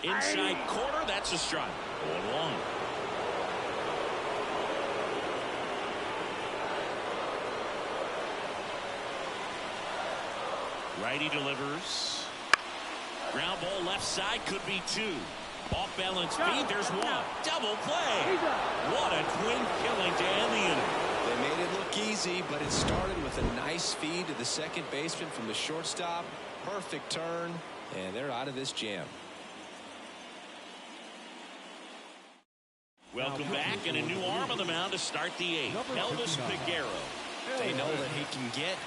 Speaker 1: Inside corner, that's a strike. 1-1. Righty delivers. Ground ball left side, could be 2. Off balance feed, there's 1. Double play. What a twin killing to end the inning.
Speaker 2: They made it look easy, but it started with a nice feed to the second baseman from the shortstop. Perfect turn, and they're out of this jam.
Speaker 1: Welcome back, and a new arm on the mound to start the 8th. Elvis Peguero.
Speaker 2: They know that he can get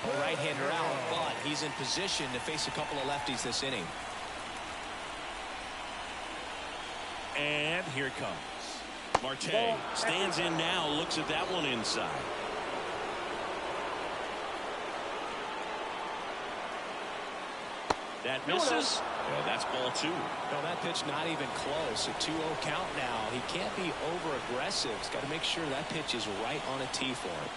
Speaker 2: a right-hander out, but he's in position to face a couple of lefties this inning.
Speaker 1: And here it comes. Marte stands in now, looks at that one inside. That misses. Yeah, that's ball 2.
Speaker 2: No, that pitch not even close. A 2-0 count now. He can't be over-aggressive. He's got to make sure that pitch is right on a tee for him.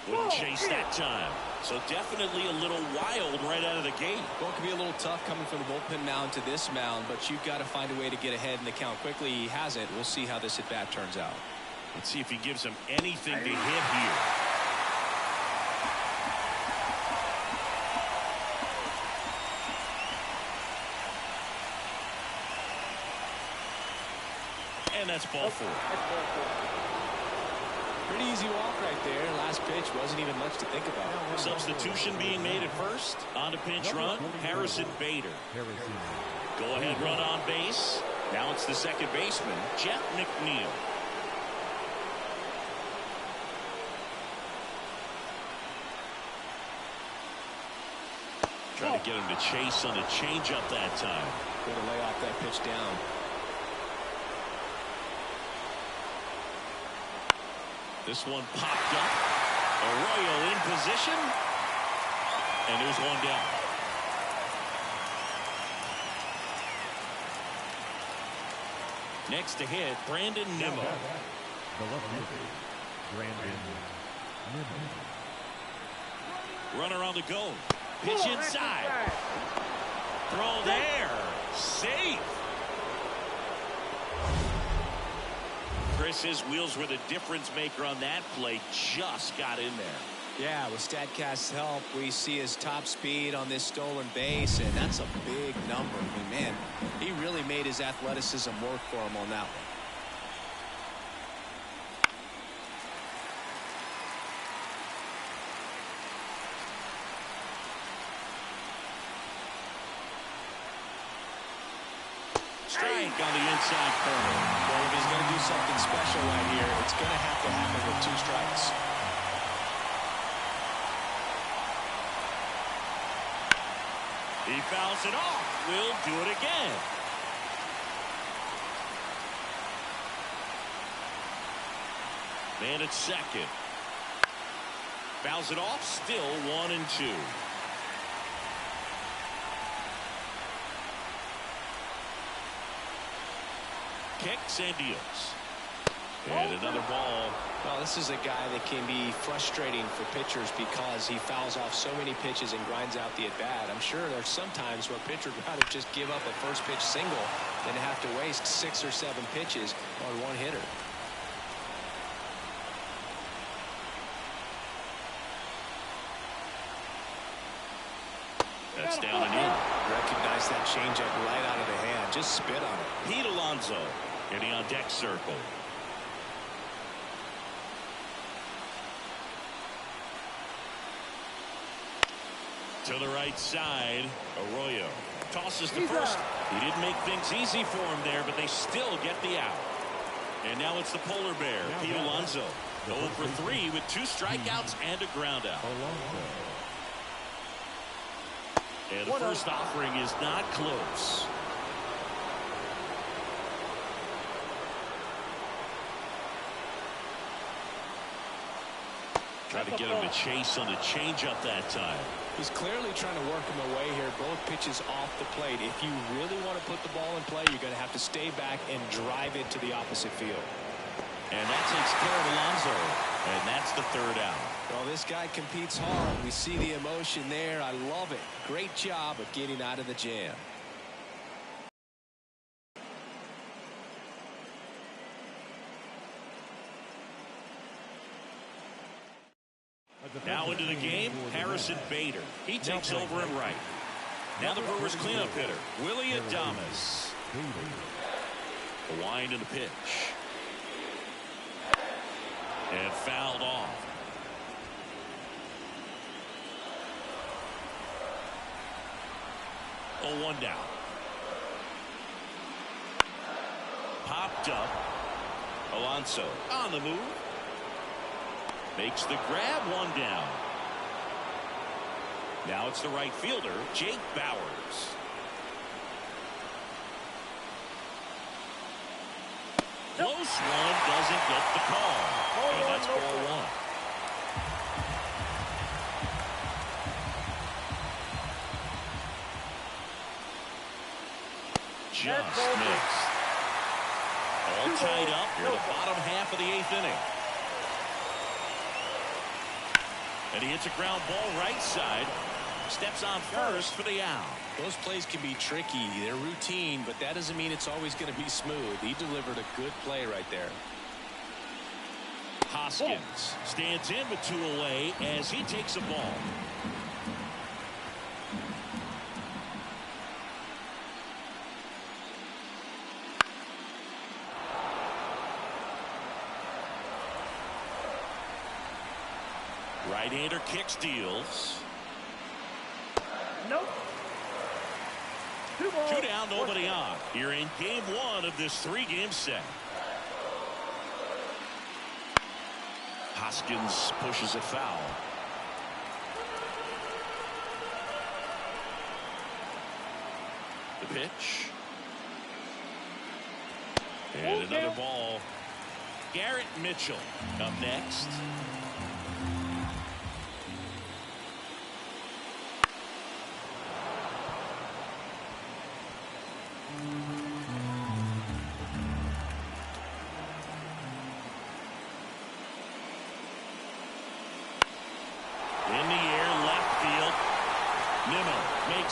Speaker 1: Wouldn't chase that time. So definitely a little wild right out of the gate.
Speaker 2: Well, it can be a little tough coming from the bullpen mound to this mound, but you've got to find a way to get ahead in the count quickly. He hasn't. We'll see how this at-bat turns out.
Speaker 1: Let's see if he gives him anything to hit here. And that's ball 4.
Speaker 2: Pretty easy walk right there. Last pitch wasn't even much to think about.
Speaker 1: Substitution being made at first. On to pinch run, Harrison Bader. Go ahead run on base. Now it's the second baseman, Jeff McNeil. Trying to get him to chase on a changeup that time.
Speaker 2: Going to lay off that pitch down.
Speaker 1: This one popped up. Arroyo in position. And there's one down. Next to hit, Brandon Nimmo. Runner on the go. Pitch inside. Throw there. Safe. Chris, his wheels were the difference maker on that play. Just got in there.
Speaker 2: Yeah, with StatCast's help, we see his top speed on this stolen base, and that's a big number. I mean, man, he really made his athleticism work for him on that one.
Speaker 1: Strike on the inside corner.
Speaker 2: Well, if he's going to do something special right here, it's going to have to happen with 2 strikes.
Speaker 1: He fouls it off. We'll do it again. Man at second. Fouls it off. Still 1-2. Kicks and deals. And another ball.
Speaker 2: Well, this is a guy that can be frustrating for pitchers because he fouls off so many pitches and grinds out the at-bat. I'm sure there's some times where a pitcher would rather just give up a first pitch single than have to waste 6 or 7 pitches on one hitter.
Speaker 1: That's down and in.
Speaker 2: Recognize that changeup right out of the hand. Just spit on it.
Speaker 1: Pete Alonso getting on deck circle. To the right side, Arroyo tosses to first. He didn't make things easy for him there, but they still get the out. And now it's the polar bear, Pete Alonso. 0 for 3 with 2 strikeouts and a ground out. And the first offering is not close. Try to get him to chase on the changeup that time.
Speaker 2: He's clearly trying to work him away here. Both pitches off the plate. If you really want to put the ball in play, you're going to have to stay back and drive it to the opposite field.
Speaker 1: And that takes care of Alonso. And that's the 3rd out.
Speaker 2: Well, this guy competes hard. We see the emotion there. I love it. Great job of getting out of the jam.
Speaker 1: Now into the game, Harrison Bader. He takes over in right. Now the Brewers cleanup hitter, Willie Adames. The wind and the pitch. And fouled off. Oh, 1 down. Popped up. Alonso on the move. Makes the grab, 1 down. Now it's the right fielder, Jake Bowers. Close one, doesn't get the call. And that's ball 1. just missed. All tied up here in the bottom half of the 8th inning. And he hits a ground ball right side. Steps on first for the out.
Speaker 2: Those plays can be tricky. They're routine, but that doesn't mean it's always going to be smooth. He delivered a good play right there.
Speaker 1: Hoskins stands in with 2 away as he takes a ball. Right-hander kicks, deals.
Speaker 3: Nope. 2 balls.
Speaker 1: 2 down, nobody on. Here in game 1 of this 3-game set. Hoskins pushes it foul. The pitch. And another ball. Garrett Mitchell up next.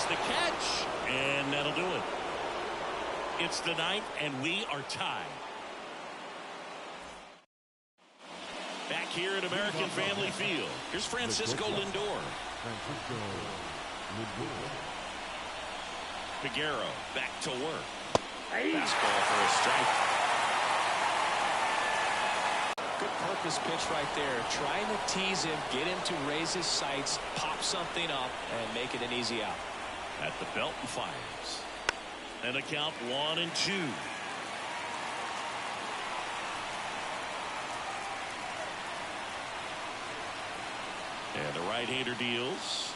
Speaker 1: The catch, and that'll do it. It's the 9th, and we are tied. Back here at American Family Field, here's Francisco Lindor. Figueroa back to work. Fastball for a strike.
Speaker 2: Good purpose pitch right there. Trying to tease him, get him to raise his sights, pop something up, and make it an easy out.
Speaker 1: At the belt and fires. And a count 1-2. And the right-hander deals.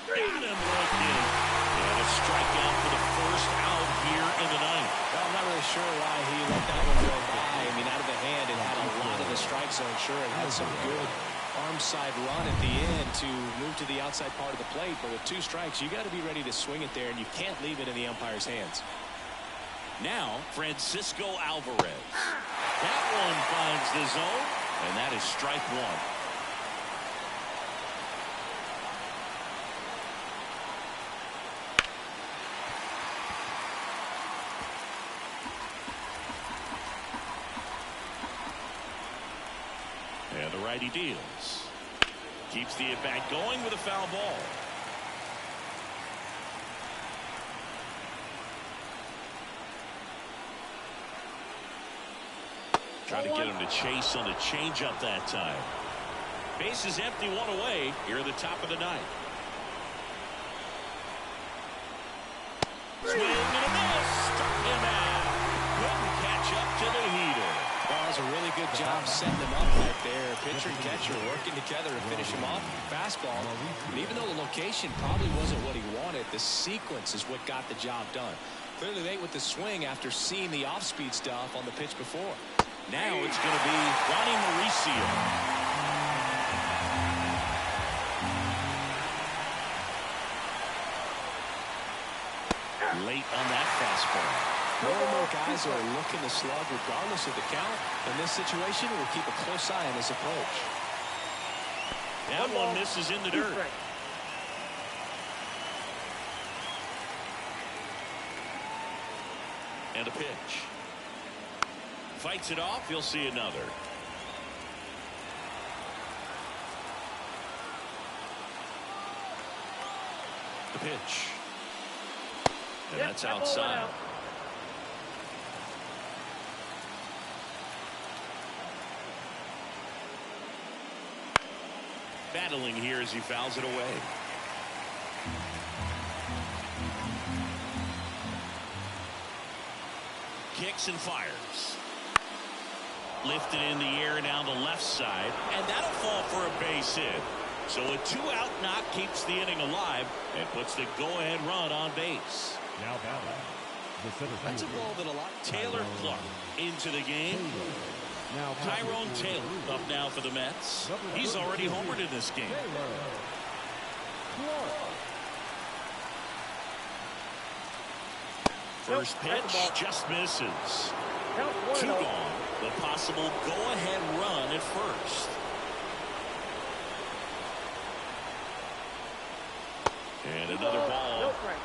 Speaker 1: Got him right in. And a strikeout for the first out here in the 9th.
Speaker 2: Well, I'm not really sure why he let that one go by. I mean, out of the hand, it had a lot of the strike zone. Sure, it had some good arm side run at the end to move to the outside part of the plate, but with 2 strikes, you got to be ready to swing it there, and you can't leave it in the umpire's hands.
Speaker 1: Now Francisco Alvarez. That one finds the zone, and that is strike 1. And the righty deals. Keeps the at-bat going with a foul ball. Trying to get him to chase on the changeup that time. Base is empty, 1 away here at the top of the 9th. Swing and a miss. Struck him out. Couldn't catch up to the heater.
Speaker 2: Well, that's a really good job setting him up right there. Pitcher and catcher working together to finish him off. Fastball. And even though the location probably wasn't what he wanted, the sequence is what got the job done. Clearly late with the swing after seeing the off-speed stuff on the pitch before.
Speaker 1: Now it's going to be Ronnie Mauricio. Late on that fastball.
Speaker 2: More and more guys are looking to slug regardless of the count. In this situation, we'll keep a close eye on his approach.
Speaker 1: That one misses in the dirt. And a pitch. Fights it off. He'll see another. The pitch. And that's outside. Battling here as he fouls it away. Kicks and fires. Lifted in the air down the left side, and that'll fall for a base hit. So a 2-out knock keeps the inning alive and puts the go-ahead run on base.
Speaker 4: Now batting.
Speaker 1: That's a ball that a lot. Taylor Clark into the game.
Speaker 4: Now
Speaker 1: Tyrone Taylor up now for the Mets. He's already homered in this game. First pitch just misses.
Speaker 3: Count
Speaker 1: 2
Speaker 3: 1-0.
Speaker 1: gone. The possible go-ahead run at first. And another ball.
Speaker 3: No strike.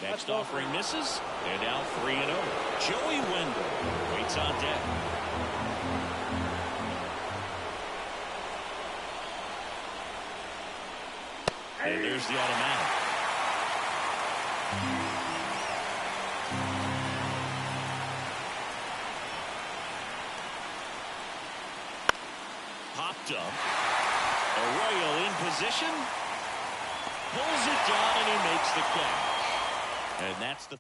Speaker 1: Next offering misses. And now 3-0. Joey Wendell waits on deck. And there's the automatic. Popped up. Arroyo in position. Pulls it down and he makes the catch. And that's the...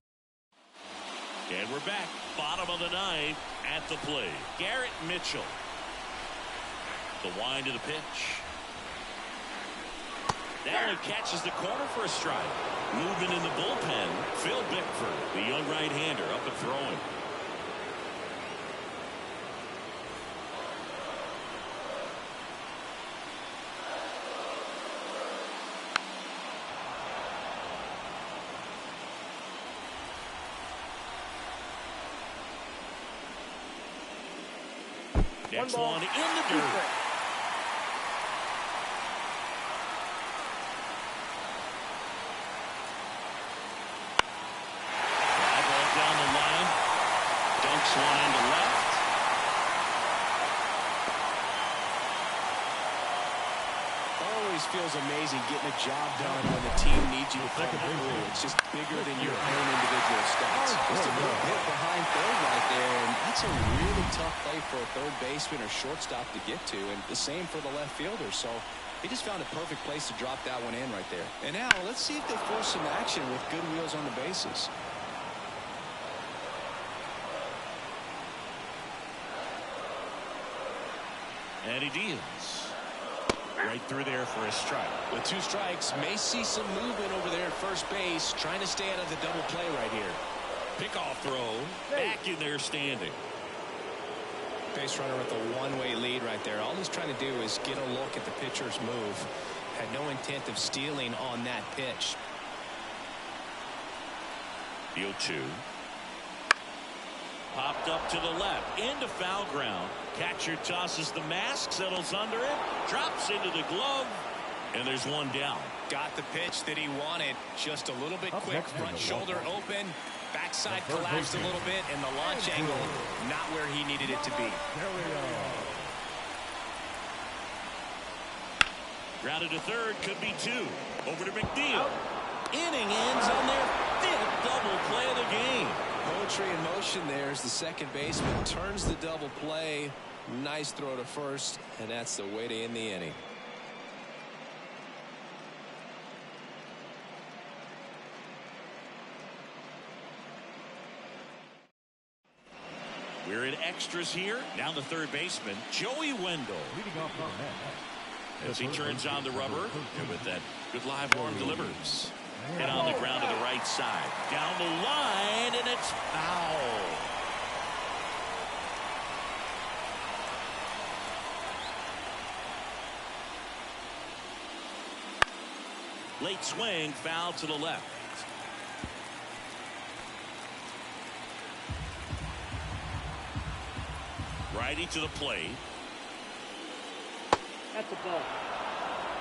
Speaker 1: And we're back. Bottom of the ninth at the plate. Garrett Mitchell. The wind of the pitch. Now he catches the corner for a strike. Moving in the bullpen, Phil Bickford, the young right-hander, up and throwing. Next one in the dirt. One into left.
Speaker 2: Always feels amazing getting a job done when the team needs you to come through. It's just bigger than your own individual stats. Just a little hit behind third right there, and that's a really tough play for a third baseman or shortstop to get to, and the same for the left fielder. So he just found a perfect place to drop that one in right there. And now let's see if they force some action with good wheels on the bases.
Speaker 1: And he deals. Right through there for a strike.
Speaker 2: With 2 strikes, may see some movement over there at first base, trying to stay out of the double play right here.
Speaker 1: Pickoff throw. Back in there standing.
Speaker 2: Base runner with a one-way lead right there. All he's trying to do is get a look at the pitcher's move. Had no intent of stealing on that pitch.
Speaker 1: The 0-2. Popped up to the left, into foul ground. Catcher tosses the mask, settles under it, drops into the glove, and there's one down.
Speaker 2: Got the pitch that he wanted. Just a little bit quick, front shoulder open, backside collapsed a little bit, and the launch angle not where he needed it to be.
Speaker 1: Grounded to third, could be 2. Over to McNeil. Inning ends on their 5th double play of the game.
Speaker 2: Poetry in motion there as the second baseman turns the double play. Nice throw to first, and that's the way to end the inning.
Speaker 1: We're in extras here. Now the third baseman, Joey Wendell. As he turns on the rubber, and with that good live arm delivers. Hit on the ground to the right side. Down the line, and it's foul. Late swing, foul to the left. Righty to the plate.
Speaker 3: That's a ball.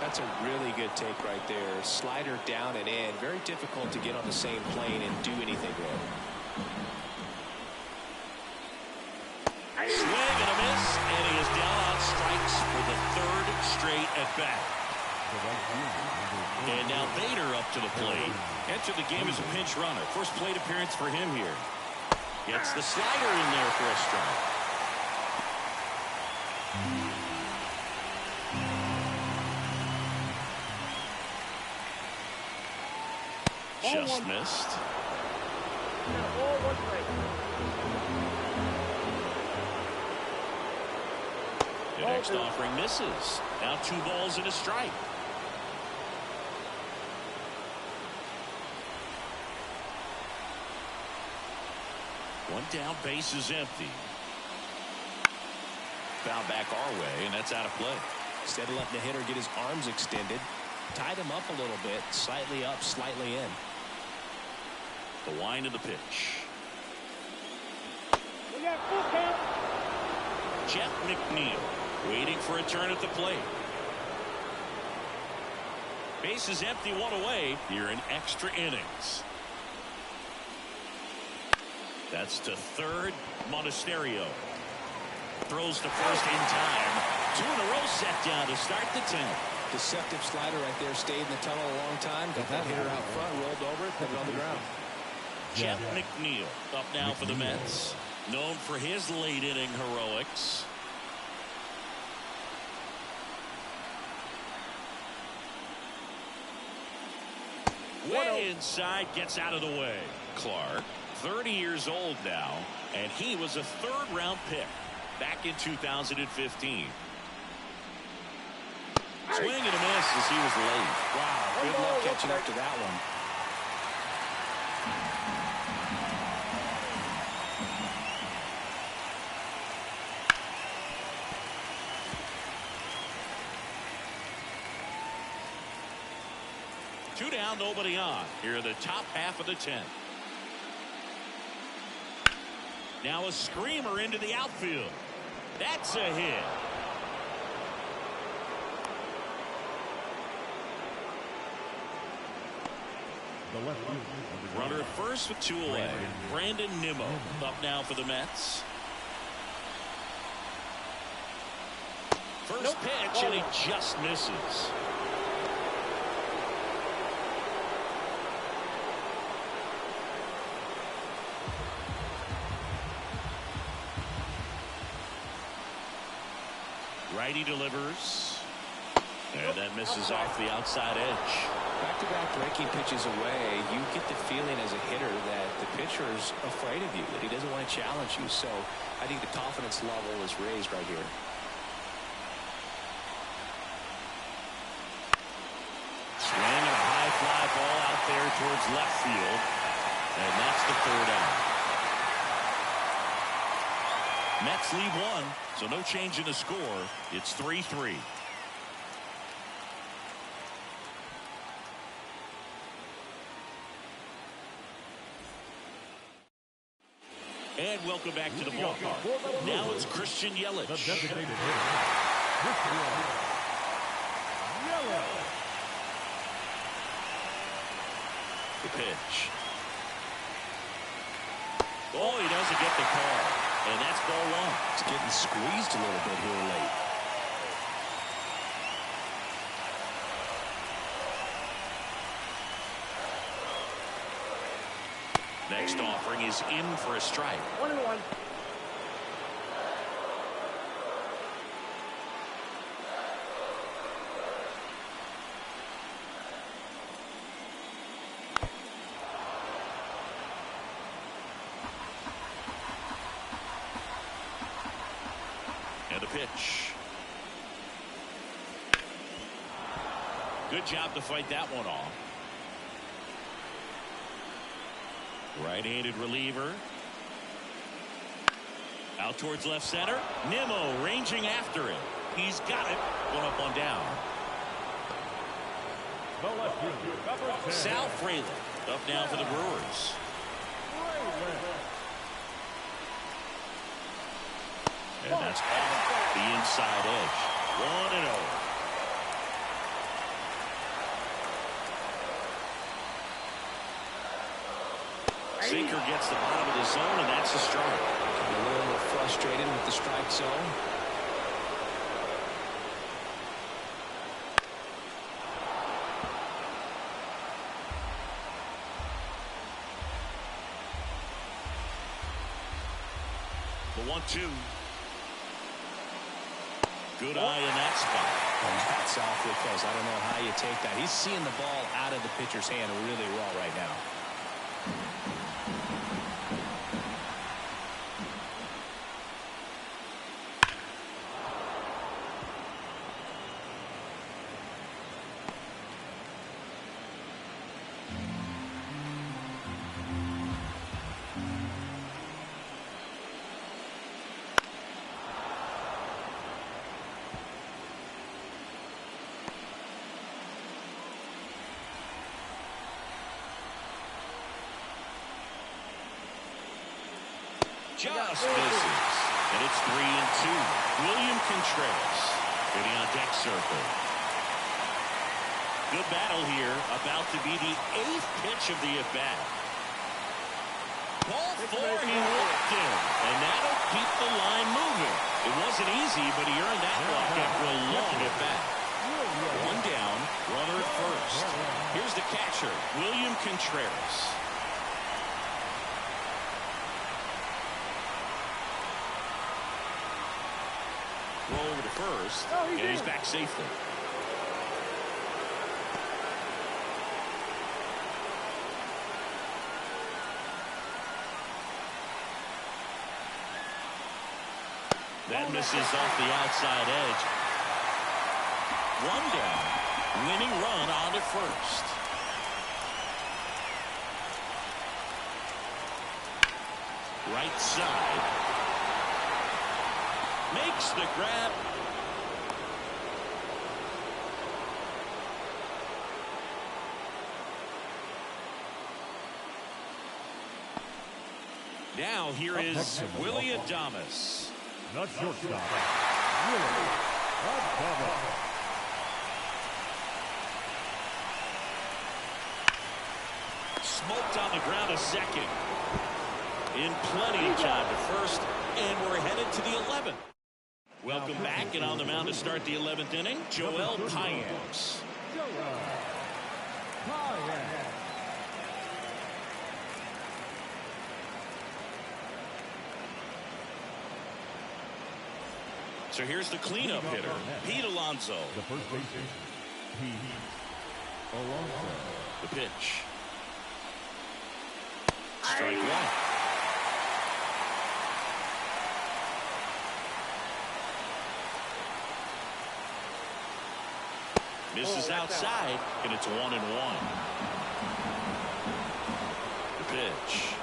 Speaker 2: That's a really good take right there. Slider down and in. Very difficult to get on the same plane and do anything with.
Speaker 1: Swing and a miss, and he is down on strikes for the 3rd straight at bat. And now Bader up to the plate. Entered the game as a pinch runner. First plate appearance for him here. Gets the slider in there for a strike. Just missed. The next offering misses. Now 2 balls and a strike. One down, base is empty. foul back our way, and that's out of play.
Speaker 2: Instead of letting the hitter get his arms extended, tied him up a little bit, slightly up, slightly in.
Speaker 1: The wind of the pitch.
Speaker 3: We got full count.
Speaker 1: Jeff McNeil waiting for a turn at the plate. Base is empty, one away here in extra innings. That's to third. Monasterio throws to first in time. 2 in a row set down to start the 10th.
Speaker 2: Deceptive slider right there, stayed in the tunnel a long time, got that hitter out front, rolled over it, put it on the ground.
Speaker 1: Jeff McNeil up now for the Mets, known for his late inning heroics. Way inside, gets out of the way. Clark, 30 years old now, and he was a third-round pick back in 2015. Swing and a miss as he was late.
Speaker 2: Wow, good luck catching up to that one.
Speaker 1: Two down, nobody on. Here are the top half of the 10th. Now a screamer into the outfield. That's a hit. Runner at first with 2 away. Brandon Nimmo up now for the Mets. First pitch, and he just misses. Righty delivers. And that misses off the outside edge.
Speaker 2: Back-to-back breaking pitches away, you get the feeling as a hitter that the pitcher is afraid of you, that he doesn't want to challenge you. So I think the confidence level is raised right here.
Speaker 1: Swing and a high fly ball out there towards left field. And that's the 3rd out. Mets lead 1, so no change in the score. It's 3-3. And welcome back to the ballpark. Now it's Christian Yelich.
Speaker 3: The designated hitter, Christian Yelich.
Speaker 1: The pitch. Oh, he doesn't get the call. And that's ball 1.
Speaker 2: It's getting squeezed a little bit here late.
Speaker 1: Next offering is in for a strike.
Speaker 3: 1-1.
Speaker 1: And the pitch. Good job to fight that one off. Right-handed reliever. Out towards left center. Nimmo ranging after it. He's got it. 1 up, 1 down.
Speaker 3: The left fielder, number 10.
Speaker 1: Sal Frelick up now for the Brewers. And that's off the inside edge. 1-0. Sinker gets the bottom of the zone, and that's a strike.
Speaker 2: A little frustrated with the strike zone.
Speaker 1: The 1-2. Good eye in that spot.
Speaker 2: And that's awfully close. I don't know how you take that. He's seeing the ball out of the pitcher's hand really well right now.
Speaker 1: just misses. And it's 3-2. William Contreras hitting on deck circle. Good battle here. About to be the 8th pitch of the at-bat. Ball 4, he walked in. And that'll keep the line moving. It wasn't easy, but he earned that walk after a long at-bat. One down, runner at first. Here's the catcher, William Contreras. Roll over to first, and he's back safely. That misses off the outside edge. One down, winning run on to first. Right side. Makes the grab. Now here is Willie Adames.
Speaker 3: The shortstop, Willie Adames.
Speaker 1: Smoked on the ground a second. In plenty of time to first, and we're headed to the 11th. Welcome back, and on the mound to start the 11th inning, Joel Payamps. So here's the cleanup hitter, Pete Alonso.
Speaker 3: The first baseman, Pete Alonso.
Speaker 1: The pitch. Strike one. Misses outside, and it's 1-1. The pitch.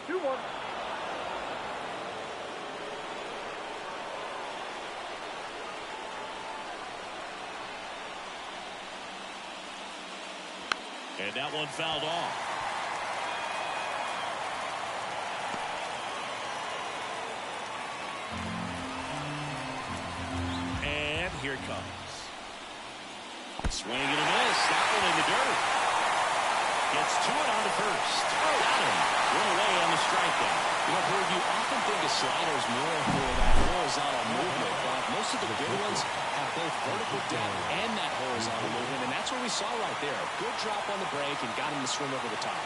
Speaker 3: 2-1.
Speaker 1: And that one fouled off. And here it comes. Swing and a miss. That one in the dirt. Gets to it on to first. Got him. One away on the strikeout.
Speaker 2: You know, Berg, you often think of sliders more for that horizontal movement, but most of the good ones have both vertical depth and that horizontal movement, and that's what we saw right there. Good drop on the break and got him to swing over the top.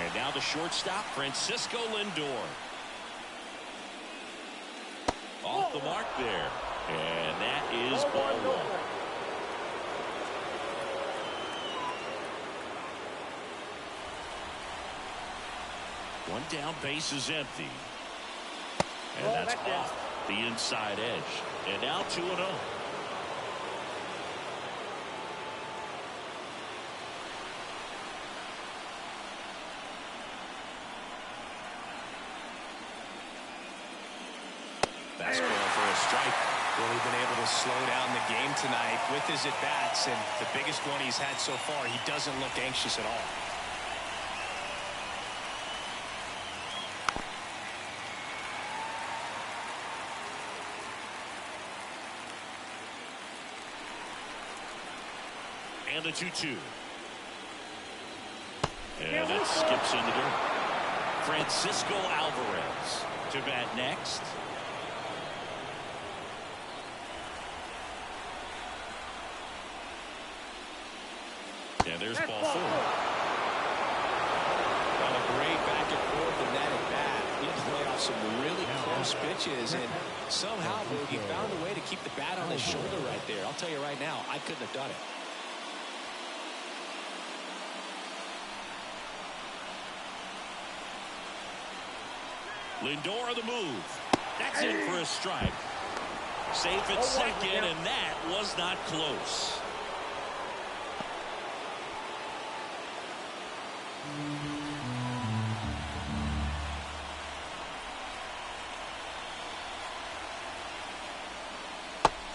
Speaker 1: And now the shortstop, Francisco Lindor. Off the mark there. And that is ball one. One down, base is empty. And that's off the inside edge. And now 2-0. Fastball for a strike.
Speaker 2: Really been able to slow down the game tonight with his at-bats, and the biggest one he's had so far, he doesn't look anxious at all.
Speaker 1: And the 2-2. And it skips in the dirt. Francisco Alvarez to bat next. And there's ball 4.
Speaker 2: Well, a great back and forth in that at bat. He had to play off some really close pitches, and somehow he found a way to keep the bat on his shoulder right there. I'll tell you right now, I couldn't have done it.
Speaker 1: Lindor on the move. That's in for a strike. Safe at second, and that was not close.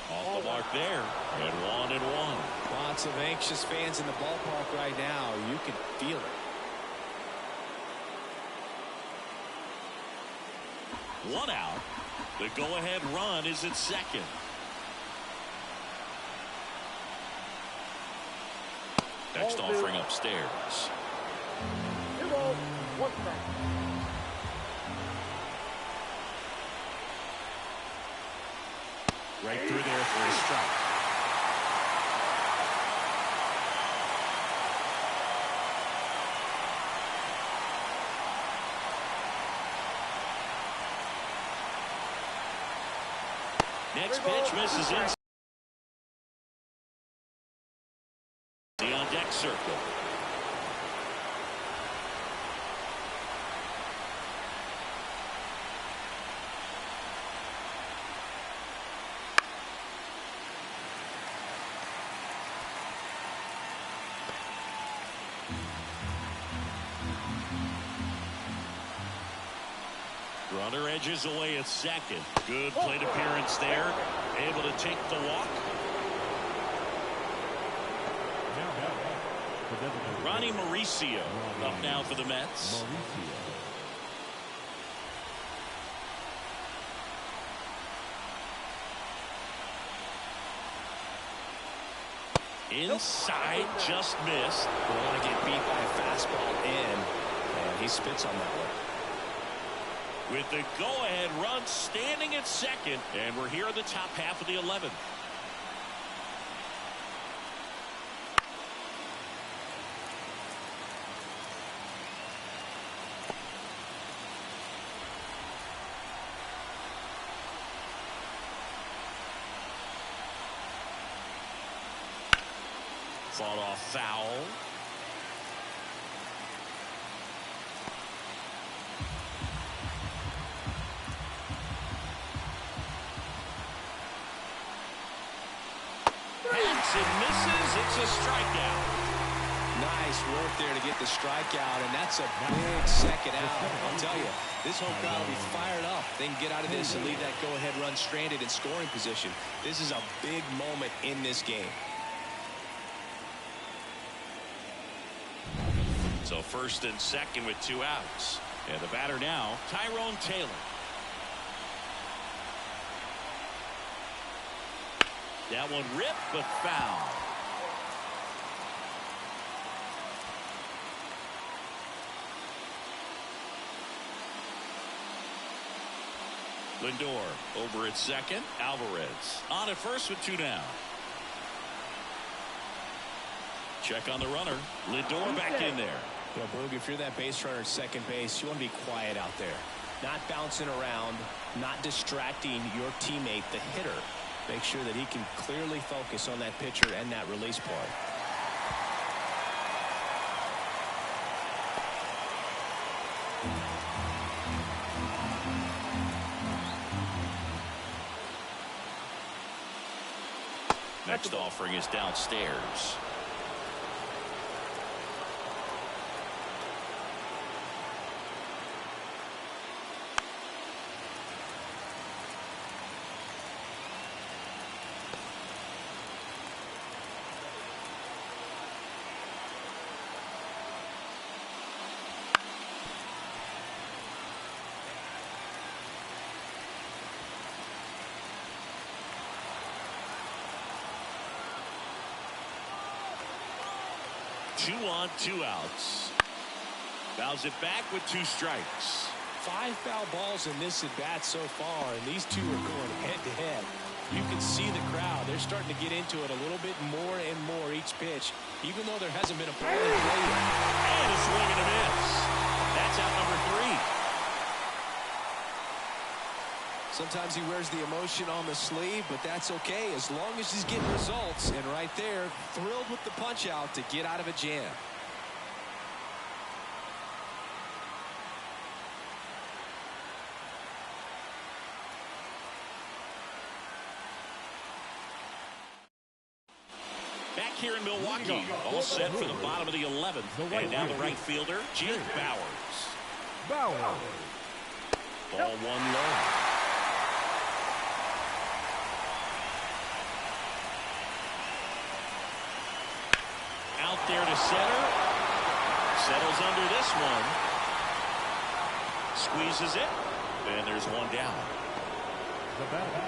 Speaker 1: Off the mark there, and 1-1.
Speaker 2: Lots of anxious fans in the ballpark right now. You can feel it.
Speaker 1: One out. The go-ahead run is at second. Next offering upstairs.
Speaker 4: 2 balls, 1 strike.
Speaker 1: Right through there for a strike. Next pitch misses in. The on deck circle. Runner edges away at second. Good plate appearance there. Able to take the walk. Ronnie Mauricio up now for the Mets. Inside, just missed.
Speaker 2: Don't want to get beat by a fastball in, and he spits on that one.
Speaker 1: With the go-ahead run standing at second, and we're here in the top half of the 11th. Fought off foul. And misses. It's a strikeout.
Speaker 2: Nice work there to get the strikeout, and that's a big second out. I'll tell you, this home crowd will be fired up. They can get out of this and leave that go-ahead run stranded in scoring position. This is a big moment in this game.
Speaker 1: So first and second with 2 outs. And the batter now, Tyrone Taylor. That one ripped, but foul. Lindor over at second. Alvarez on at first with 2 down. Check on the runner. Lindor back in there.
Speaker 2: You know, Boog, if you're that base runner at second base, you want to be quiet out there. Not bouncing around, not distracting your teammate, the hitter. Make sure that he can clearly focus on that pitcher and that release point.
Speaker 1: Next offering is downstairs. Two on, 2 outs. Fouls it back with 2 strikes.
Speaker 2: 5 foul balls in this at bat so far, and these two are going head to head. You can see the crowd. They're starting to get into it a little bit more and more each pitch, even though there hasn't been a ball in play yet.
Speaker 1: And a swing and a miss. That's out number 3.
Speaker 2: Sometimes he wears the emotion on the sleeve, but that's okay as long as he's getting results. And right there, thrilled with the punch out to get out of a jam.
Speaker 1: Back here in Milwaukee, all set for the bottom of the 11th. And now the right fielder, Jake Bauers. Ball 1 low. Out there to center. Settles under this one. Squeezes it. And there's one down.
Speaker 3: The batter,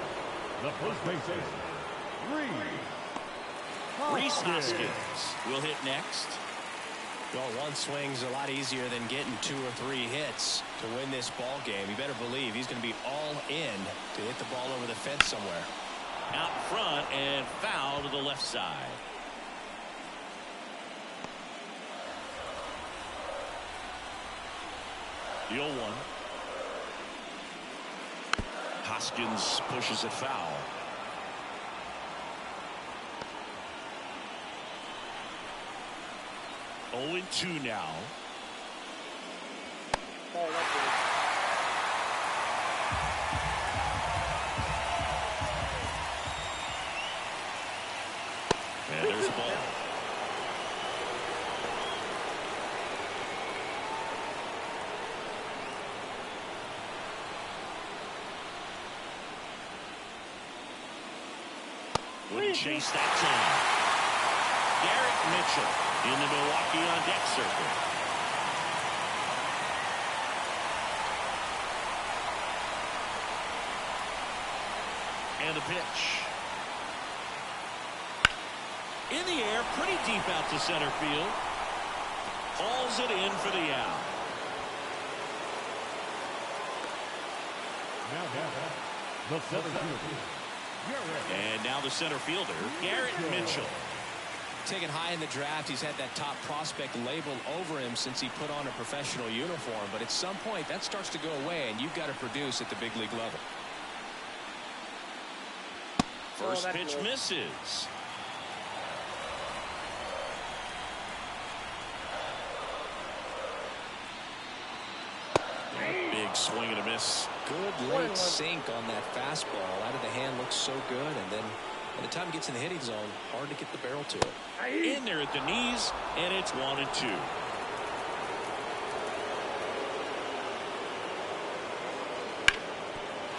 Speaker 3: the first baseman,
Speaker 1: Rhys Hoskins will hit next.
Speaker 2: Well, one swing's a lot easier than getting 2 or 3 hits to win this ball game. You better believe he's going to be all in to hit the ball over the fence somewhere.
Speaker 1: Out front and foul to the left side. The 0-1. Hoskins pushes it foul. 0-2 now.
Speaker 4: Oh, that's good.
Speaker 1: And there's the ball. Wouldn't chase that time. Garrett Mitchell in the Milwaukee on deck circle. And the pitch. In the air, pretty deep out to center field. Hauls it in for the out.
Speaker 3: Now the center fielder.
Speaker 1: And now the center fielder, Garrett Mitchell.
Speaker 2: Taken high in the draft, he's had that top prospect label over him since he put on a professional uniform. But at some point, that starts to go away, and you've got to produce at the big league level.
Speaker 1: First pitch misses. Big swing and a miss.
Speaker 2: Good late sink on that fastball. Out of the hand looks so good, and then by the time it gets in the hitting zone, hard to get the barrel to it.
Speaker 1: In there at the knees, and it's 1-2.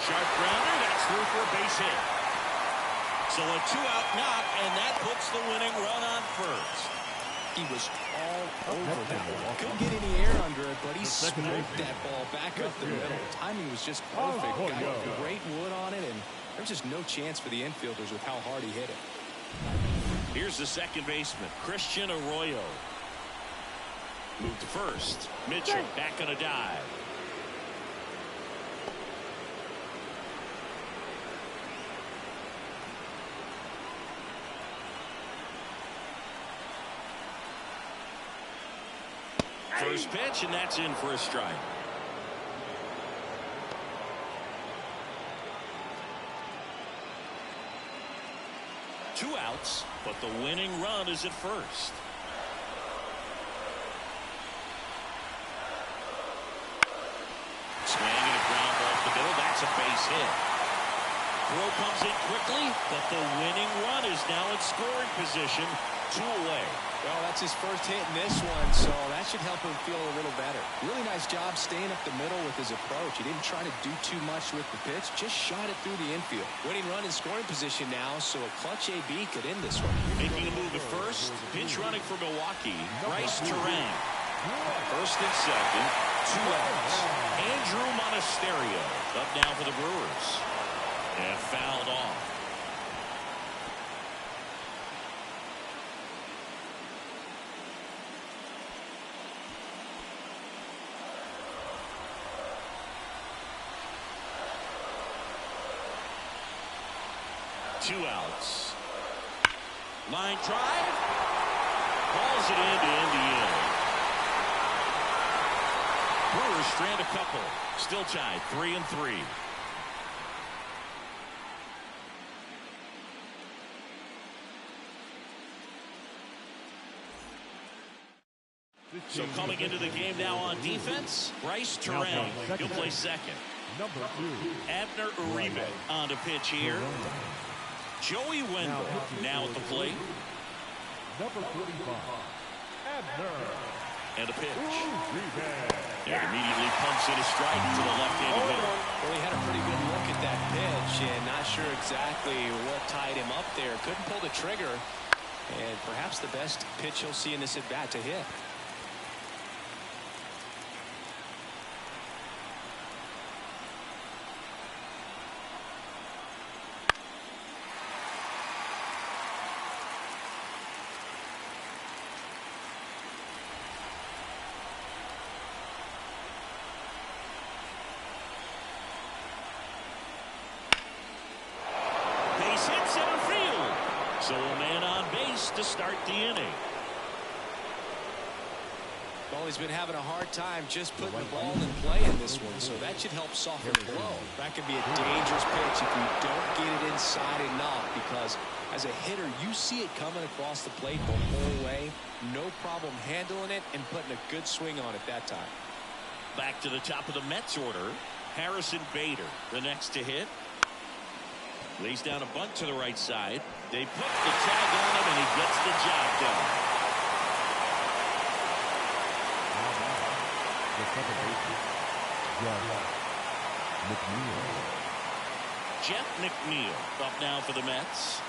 Speaker 1: Sharp grounder, that's through for a base hit. So a 2-out knock, and that puts the winning run on first.
Speaker 2: He was all over that ball. Couldn't get any air under it, but he smoked that ball back up the middle. Timing was just perfect. Got great wood on it, and there's just no chance for the infielders with how hard he hit it.
Speaker 1: Here's the second baseman, Christian Arroyo. Moved to first. Mitchell back on a dive. First pitch, and that's in for a strike. Two outs, but the winning run is at first. Swing and a ground ball to the middle. That's a base hit. Throw comes in quickly, but the winning run is now in scoring position. 2 away.
Speaker 2: Well, that's his first hit in this one, so that should help him feel a little better. Really nice job staying up the middle with his approach. He didn't try to do too much with the pitch, just shot it through the infield. Winning run in scoring position now, so a clutch AB could end this one.
Speaker 1: Making a move to first, pinch running for Milwaukee, Bryce Terang. First and second, 2 outs. Andrew Monasterio up now for the Brewers. And fouled off. Two outs. Line drive. Calls it in to end the inning. Brewers strand a couple. Still tied 3-3. So coming into the game now on defense, Bryce Terang. He'll play second.
Speaker 3: Number 2.
Speaker 1: Abner Uribe on to pitch here. Joey Wendell now at the plate.
Speaker 3: Number 45. Abner.
Speaker 1: And a pitch.
Speaker 3: Uribe.
Speaker 1: And immediately pumps in a strike to the left-handed hitter.
Speaker 2: Well, he had a pretty good look at that pitch, and not sure exactly what tied him up there. Couldn't pull the trigger, and perhaps the best pitch he'll see in this at-bat to hit.
Speaker 1: So a man on base to start the inning.
Speaker 2: Well, he's been having a hard time just putting the ball in play in this one, so that should help soften the blow. That could be a dangerous pitch if you don't get it inside enough, because as a hitter, you see it coming across the plate the whole way. No problem handling it and putting a good swing on it that time.
Speaker 1: Back to the top of the Mets order. Harrison Bader, the next to hit. Lays down a bunt to the right side. They put the tag on him, and he gets the job done. Jeff McNeil up now for the Mets.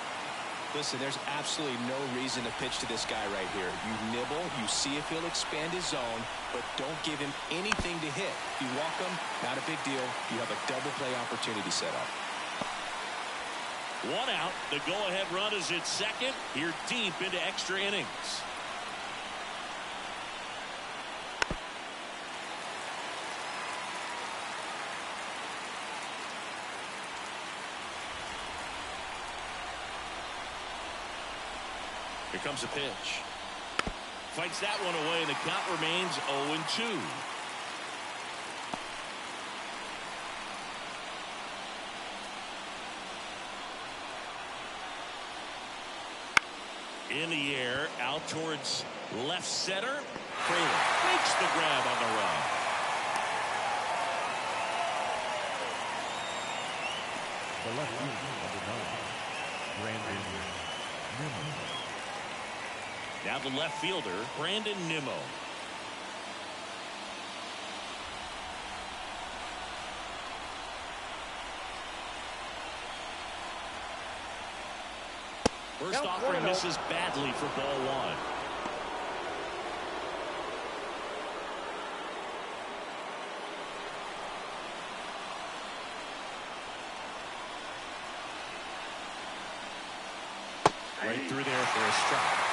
Speaker 2: Listen, there's absolutely no reason to pitch to this guy right here. You nibble, you see if he'll expand his zone, but don't give him anything to hit. You walk him, not a big deal. You have a double play opportunity set up.
Speaker 1: One out. The go-ahead run is at second. Here deep into extra innings. Here comes a pitch. Fights that one away, and the count remains 0-2. In the air, out towards left center. Fraley makes the grab on the run.
Speaker 3: The left fielder, number 9, Brandon Nimmo.
Speaker 1: Now the left fielder, Brandon Nimmo. First offering misses badly for ball one. Right through there for a strike.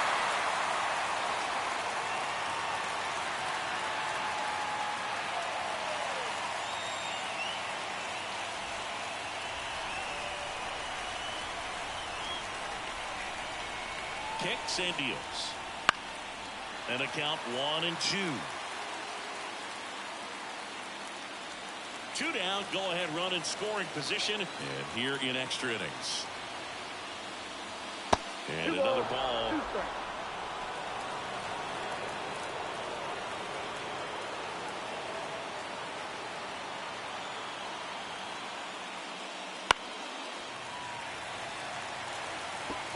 Speaker 1: Kicks and deals. And a count 1-2. 2 down, go ahead run in scoring position. And here in extra innings. And another ball.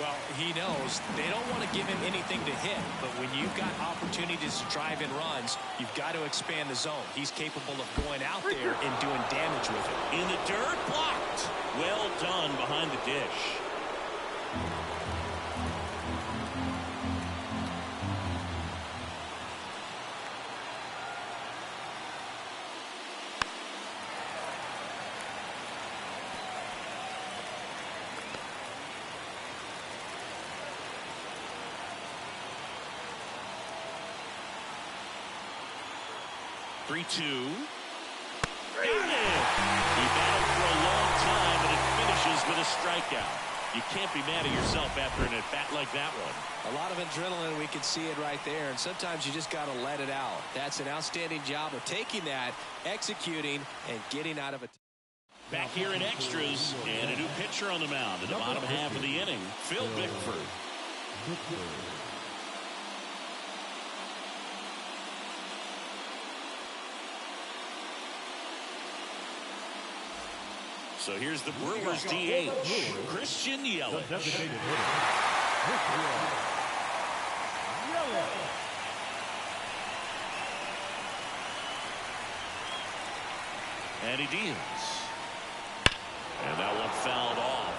Speaker 2: Well, he knows they don't want to give him anything to hit, but when you've got opportunities to drive in runs, you've got to expand the zone. He's capable of going out there and doing damage with it.
Speaker 1: In the dirt, blocked. Well done behind the dish. Three-two. Got it! He battled for a long time, and it finishes with a strikeout. You can't be mad at yourself after an at-bat like that one.
Speaker 2: A lot of adrenaline, we can see it right there, and sometimes you just got to let it out. That's an outstanding job of taking that, executing, and getting out of it.
Speaker 1: Back here in extras, and a new pitcher on the mound in the bottom half of the inning, Phil Bickford. So here's the Brewers DH, Christian Yelich.
Speaker 3: The designated hitter, Yelich.
Speaker 1: And he deals. And that one fouled off.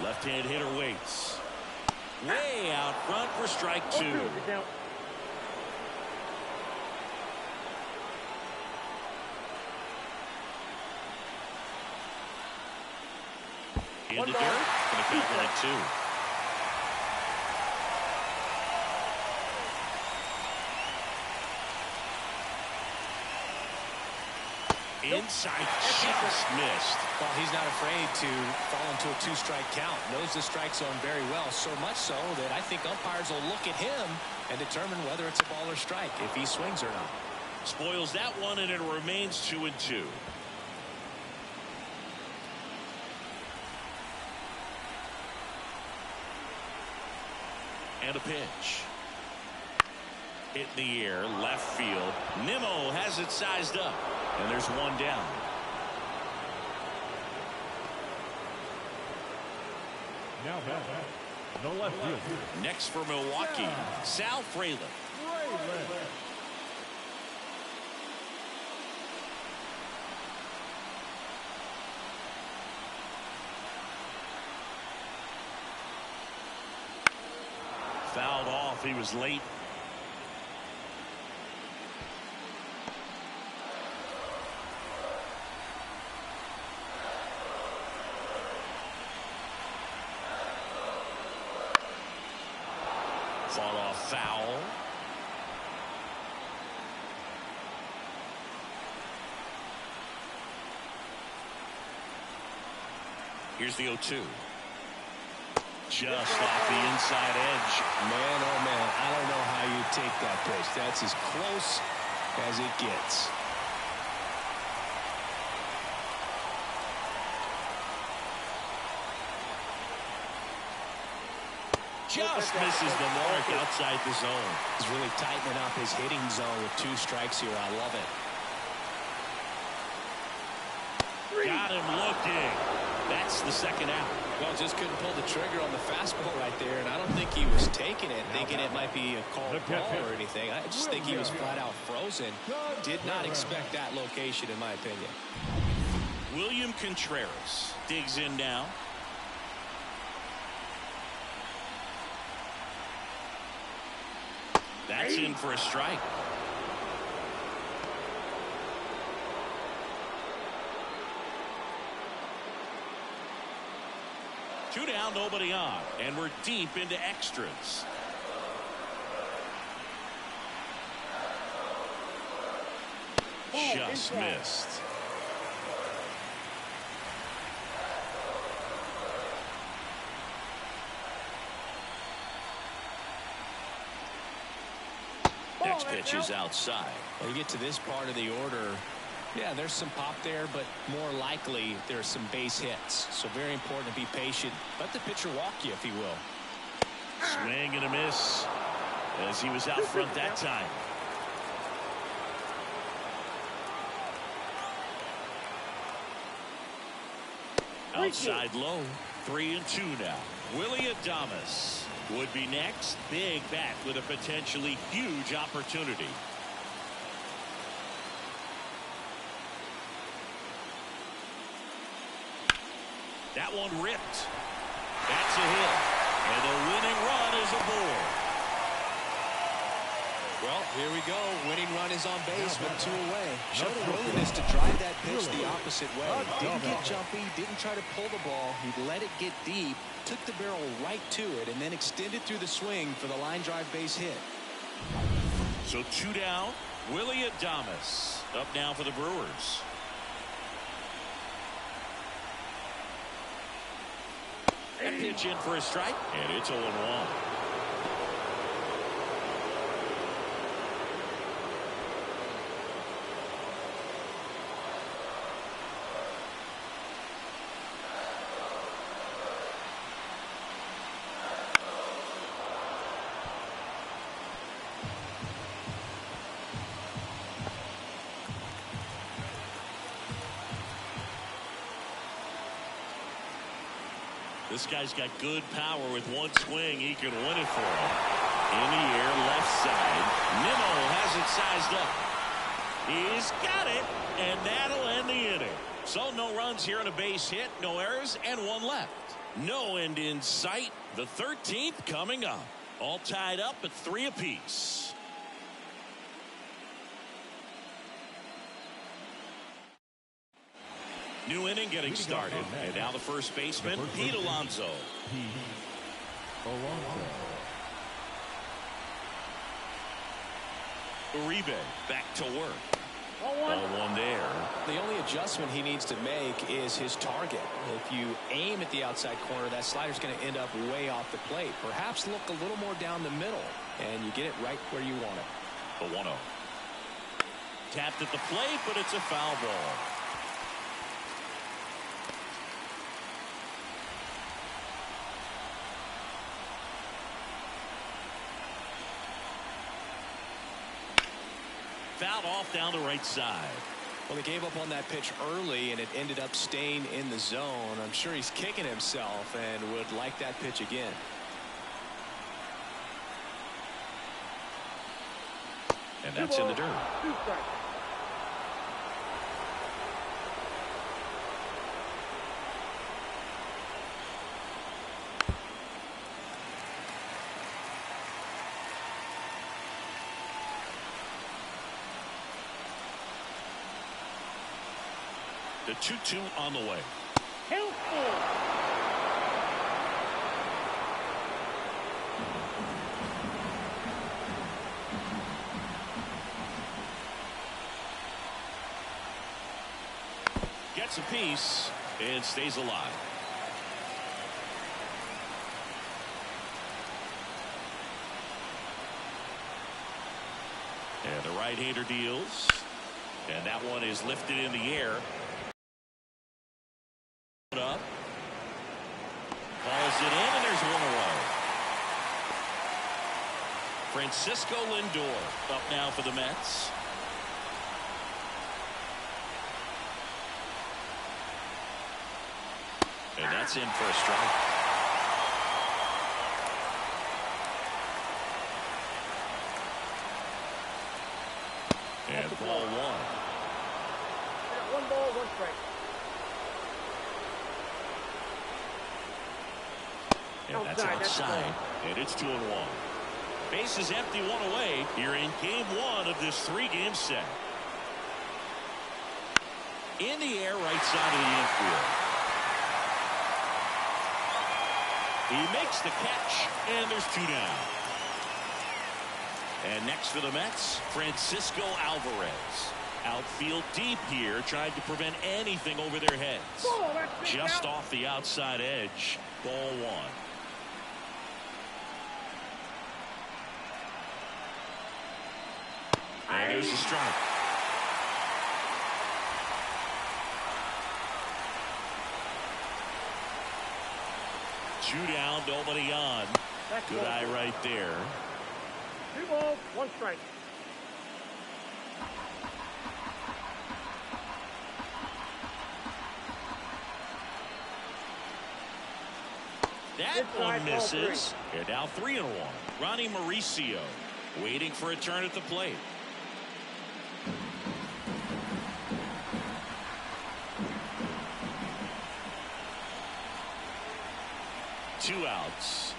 Speaker 1: Left-hand hitter waits. Way out front for strike two. In the dirt, gonna count like 2. Inside, just missed.
Speaker 2: Well, he's not afraid to fall into a two-strike count. Knows the strike zone very well, so much so that I think umpires will look at him and determine whether it's a ball or strike, if he swings or not.
Speaker 1: Spoils that one, and it remains 2-2. And a pitch. Hit in the air, left field. Nimmo has it sized up, and there's one down.
Speaker 3: Now back, the left field.
Speaker 1: Next for Milwaukee, Sal Frelick. Fouled off. He was late. Fought off foul. Here's the 0-2. Just off the inside edge.
Speaker 2: Man, oh man, I don't know how you take that pitch. That's as close as it gets.
Speaker 1: Just misses the mark outside the zone.
Speaker 2: He's really tightening up his hitting zone with 2 strikes here. I love it.
Speaker 1: Got him looking. That's the second out.
Speaker 2: Well, just couldn't pull the trigger on the fastball right there, and I don't think he was taking it, thinking it might be a called ball or anything. I just think he was flat out frozen. Did not expect that location, in my opinion.
Speaker 1: William Contreras digs in now. That's in for a strike. Two down, nobody on, and we're deep into extras. Just missed. Next pitch is outside.
Speaker 2: Well, you get to this part of the order. Yeah, there's some pop there, but more likely there's some base hits. So very important to be patient. Let the pitcher walk you, if he will.
Speaker 1: Swing and a miss as he was out front that time. Outside low. 3-2 now. Willie Adames would be next. Big bat with a potentially huge opportunity. That one ripped. That's a hit. And the winning run is aboard.
Speaker 2: Well, here we go. Winning run is on base with 2 away. Showed a willingness to drive that pitch the opposite way. Didn't get jumpy, didn't try to pull the ball. He let it get deep, took the barrel right to it, and then extended through the swing for the line drive base hit.
Speaker 1: So 2 down. Willie Adames up now for the Brewers. That pitch in for a strike, and it's 0-1. This guy's got good power. With one swing, he can win it for him. In the air, left side. Nimmo has it sized up. He's got it, and that'll end the inning. So no runs here on a base hit, no errors, and 1 left. No end in sight. The 13th coming up. All tied up at 3 apiece. New inning getting started, and now the first baseman, Pete Alonso. Uribe back to work. 1 there.
Speaker 2: The only adjustment he needs to make is his target. If you aim at the outside corner, that slider's going to end up way off the plate. Perhaps look a little more down the middle, and you get it right where you want it.
Speaker 1: The 1-0. Tapped at the plate, but it's a foul ball. Fouled off down the right side.
Speaker 2: Well, he gave up on that pitch early, and it ended up staying in the zone. I'm sure he's kicking himself and would like that pitch again.
Speaker 1: And that's in the dirt.
Speaker 4: 2 strikes.
Speaker 1: The 2-2 on the way.
Speaker 4: Helpful.
Speaker 1: Gets a piece and stays alive. And the right-hander deals. And that one is lifted in the air. Up. Calls it in, and there's 1 away. Francisco Lindor up now for the Mets. And that's in for a strike. And ball 1.
Speaker 4: I got 1 ball, 1 strike.
Speaker 1: And that's outside. And it's 2-1. Base is empty, 1 away here in game 1 of this 3-game set. In the air, right side of the infield. He makes the catch, and there's 2 down. And next for the Mets, Francisco Alvarez. Outfield deep here, trying to prevent anything over their heads. Just off the outside edge. Ball 1. And there's a strike. Two down, nobody on. Good eye right there.
Speaker 4: 2 balls, 1 strike.
Speaker 1: That one misses. They're now 3-1. Ronnie Mauricio waiting for a turn at the plate. Two outs.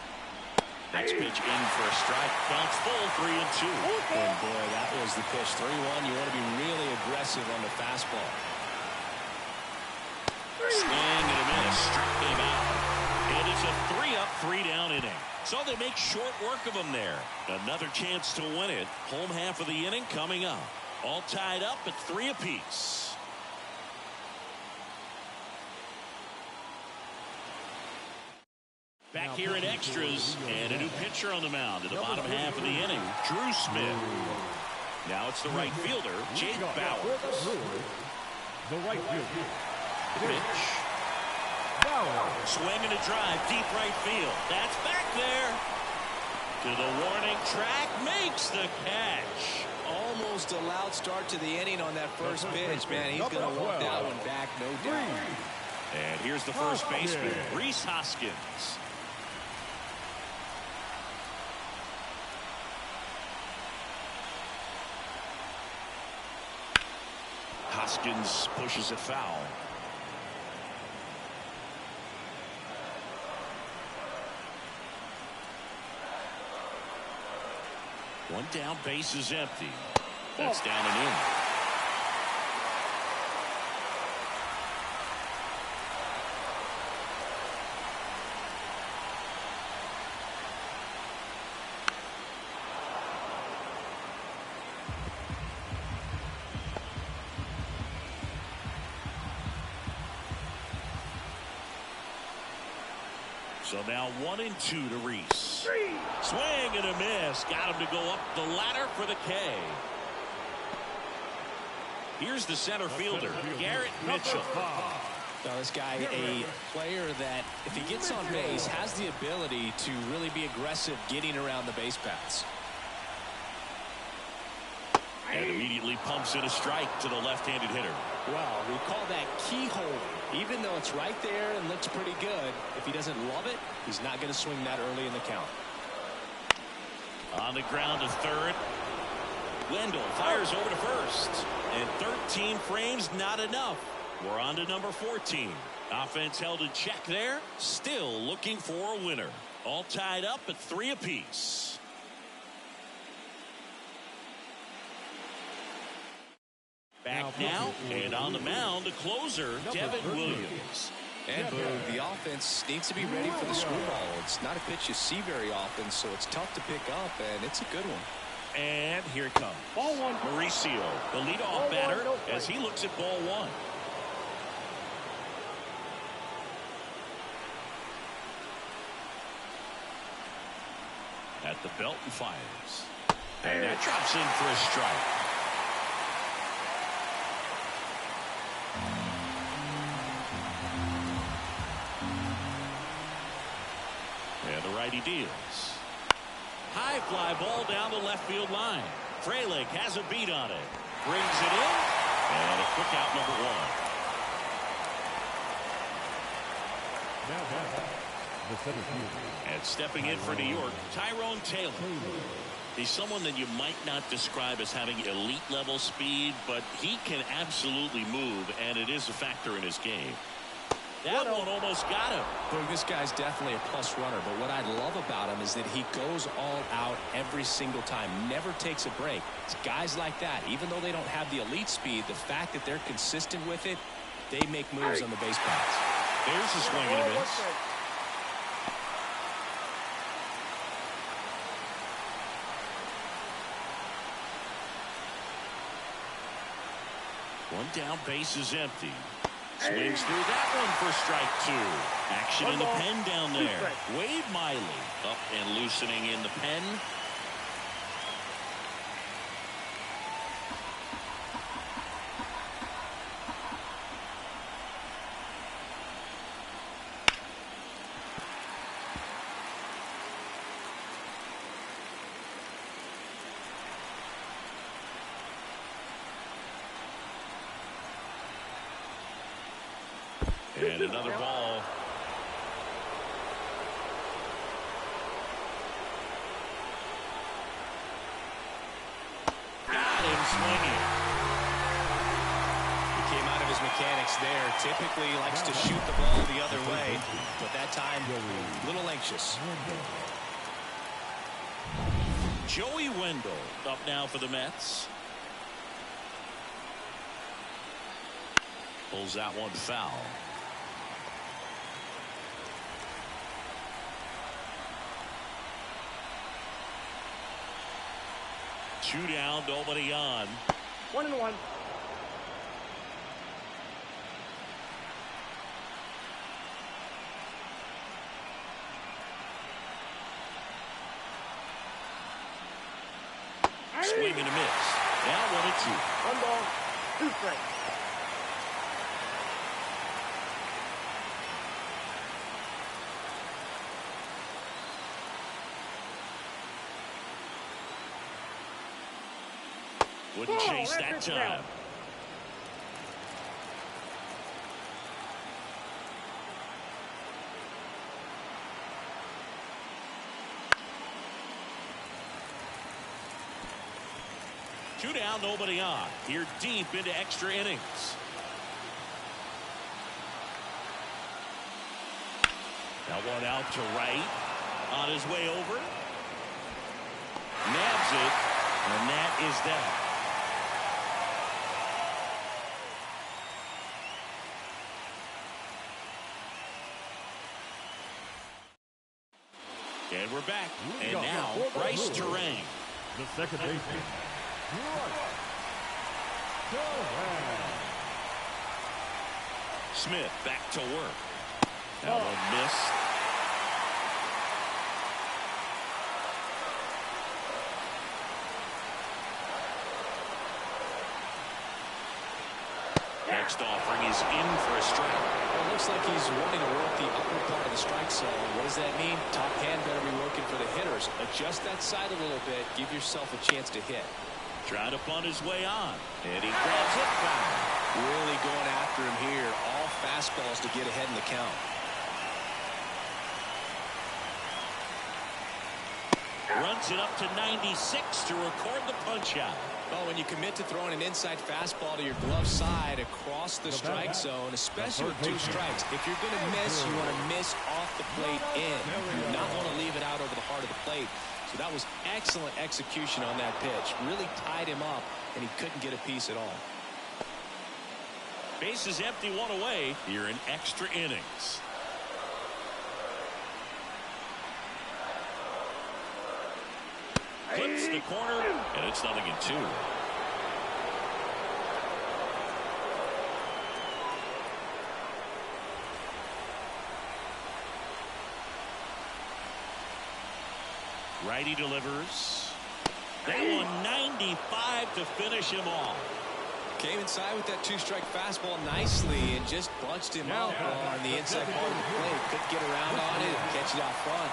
Speaker 1: Next pitch in for a strike. Counts full, 3-2.
Speaker 2: And boy, that was the pitch. 3-1. You want to be really aggressive on the fastball.
Speaker 1: Swing and a miss. Struck him out. And it's a 3-up, 3-down inning. So they make short work of them there. Another chance to win it. Home half of the inning coming up. All tied up at 3 apiece. Back here in extras, and a new pitcher on the mound in the bottom half of the inning, Drew Smith. Now it's the right fielder, Jake Bauers.
Speaker 3: The right fielder.
Speaker 1: Pitch. Swing and a drive, deep right field. That's back there. To the warning track, makes the catch.
Speaker 2: Almost a loud start to the inning on that first pitch, man. He's going to walk that one back, no doubt.
Speaker 1: And here's the first baseman, Rhys Hoskins. Hoskins pushes it foul. One down, base is empty. That's down and in. So now 1-2 to Reese. Swing and a miss. Got him to go up the ladder for the K. Here's the center fielder, Garrett Mitchell.
Speaker 2: Now this guy, a player that, if he gets on base, has the ability to really be aggressive getting around the base paths.
Speaker 1: And immediately pumps in a strike to the left-handed hitter.
Speaker 2: Well, we call that keyhole. Even though it's right there and looks pretty good, if he doesn't love it, he's not going to swing that early in the count.
Speaker 1: On the ground to third. Wendell fires over to first. And 13 frames, not enough. We're on to number 14. Offense held in check there. Still looking for a winner. All tied up at 3 apiece. Back now, and on the mound, the closer, Devin Williams.
Speaker 2: And boom, the offense needs to be ready for the screwball. It's not a pitch you see very often, so it's tough to pick up, and it's a good one.
Speaker 1: And here it comes.
Speaker 4: Ball one.
Speaker 1: Mauricio, the leadoff batter, as he looks at ball one. At the belt and fires. And that drops in for a strike. And the righty deals. High fly ball down the left field line. Frelick has a beat on it. Brings it in. And a quick out, number 1. And stepping in for New York, Tyrone Taylor. He's someone that you might not describe as having elite level speed, but he can absolutely move, and it is a factor in his game. That one almost got him.
Speaker 2: Boy, this guy's definitely a plus runner, but what I love about him is that he goes all out every single time, never takes a break. It's guys like that, even though they don't have the elite speed, the fact that they're consistent with it, they make moves on the base paths.
Speaker 1: There's a swing and a miss. One down, base is empty. Swings through that one for strike 2. Action in the pen down there. Wade Miley up and loosening in the pen. And another ball. Got him swinging.
Speaker 2: He came out of his mechanics there. Typically likes to shoot the ball the other way, but that time a little anxious.
Speaker 1: Joey Wendell up now for the Mets. Pulls that one foul. Two down, nobody on.
Speaker 4: 1-1.
Speaker 1: Swing and a miss. Now 1-2.
Speaker 4: 1 ball, 2 strikes.
Speaker 1: Wouldn't chase that time. Two down, nobody on. Here deep into extra innings. That one out to right. On his way over. Nabs it. And that is that. And we're back. And now, Bryce Terang.
Speaker 3: The second baseman.
Speaker 1: Smith back to work. That one missed. Next offering is in for a strike.
Speaker 2: Well, it looks like he's wanting to work the upper part of the strike zone. What does that mean? Top hand better be working for the hitters. Adjust that side a little bit. Give yourself a chance to hit.
Speaker 1: Trying to bunt his way on. And he grabs it foul.
Speaker 2: Really going after him here. All fastballs to get ahead in the count.
Speaker 1: Runs it up to 96 to record the punch out.
Speaker 2: Well, when you commit to throwing an inside fastball to your glove side across the strike zone, especially with 2 strikes, if you're going to miss, you want to miss off the plate in. You do not want to leave it out over the heart of the plate. So that was excellent execution on that pitch. Really tied him up, and he couldn't get a piece at all.
Speaker 1: Bases empty, 1 away here in extra innings. Clips the corner, and it's 0-2. Righty delivers. That one 95 to finish him off.
Speaker 2: Came inside with that 2-strike fastball nicely and just bunched him up on the inside part of the plate. Couldn't get around on it and catch it out front.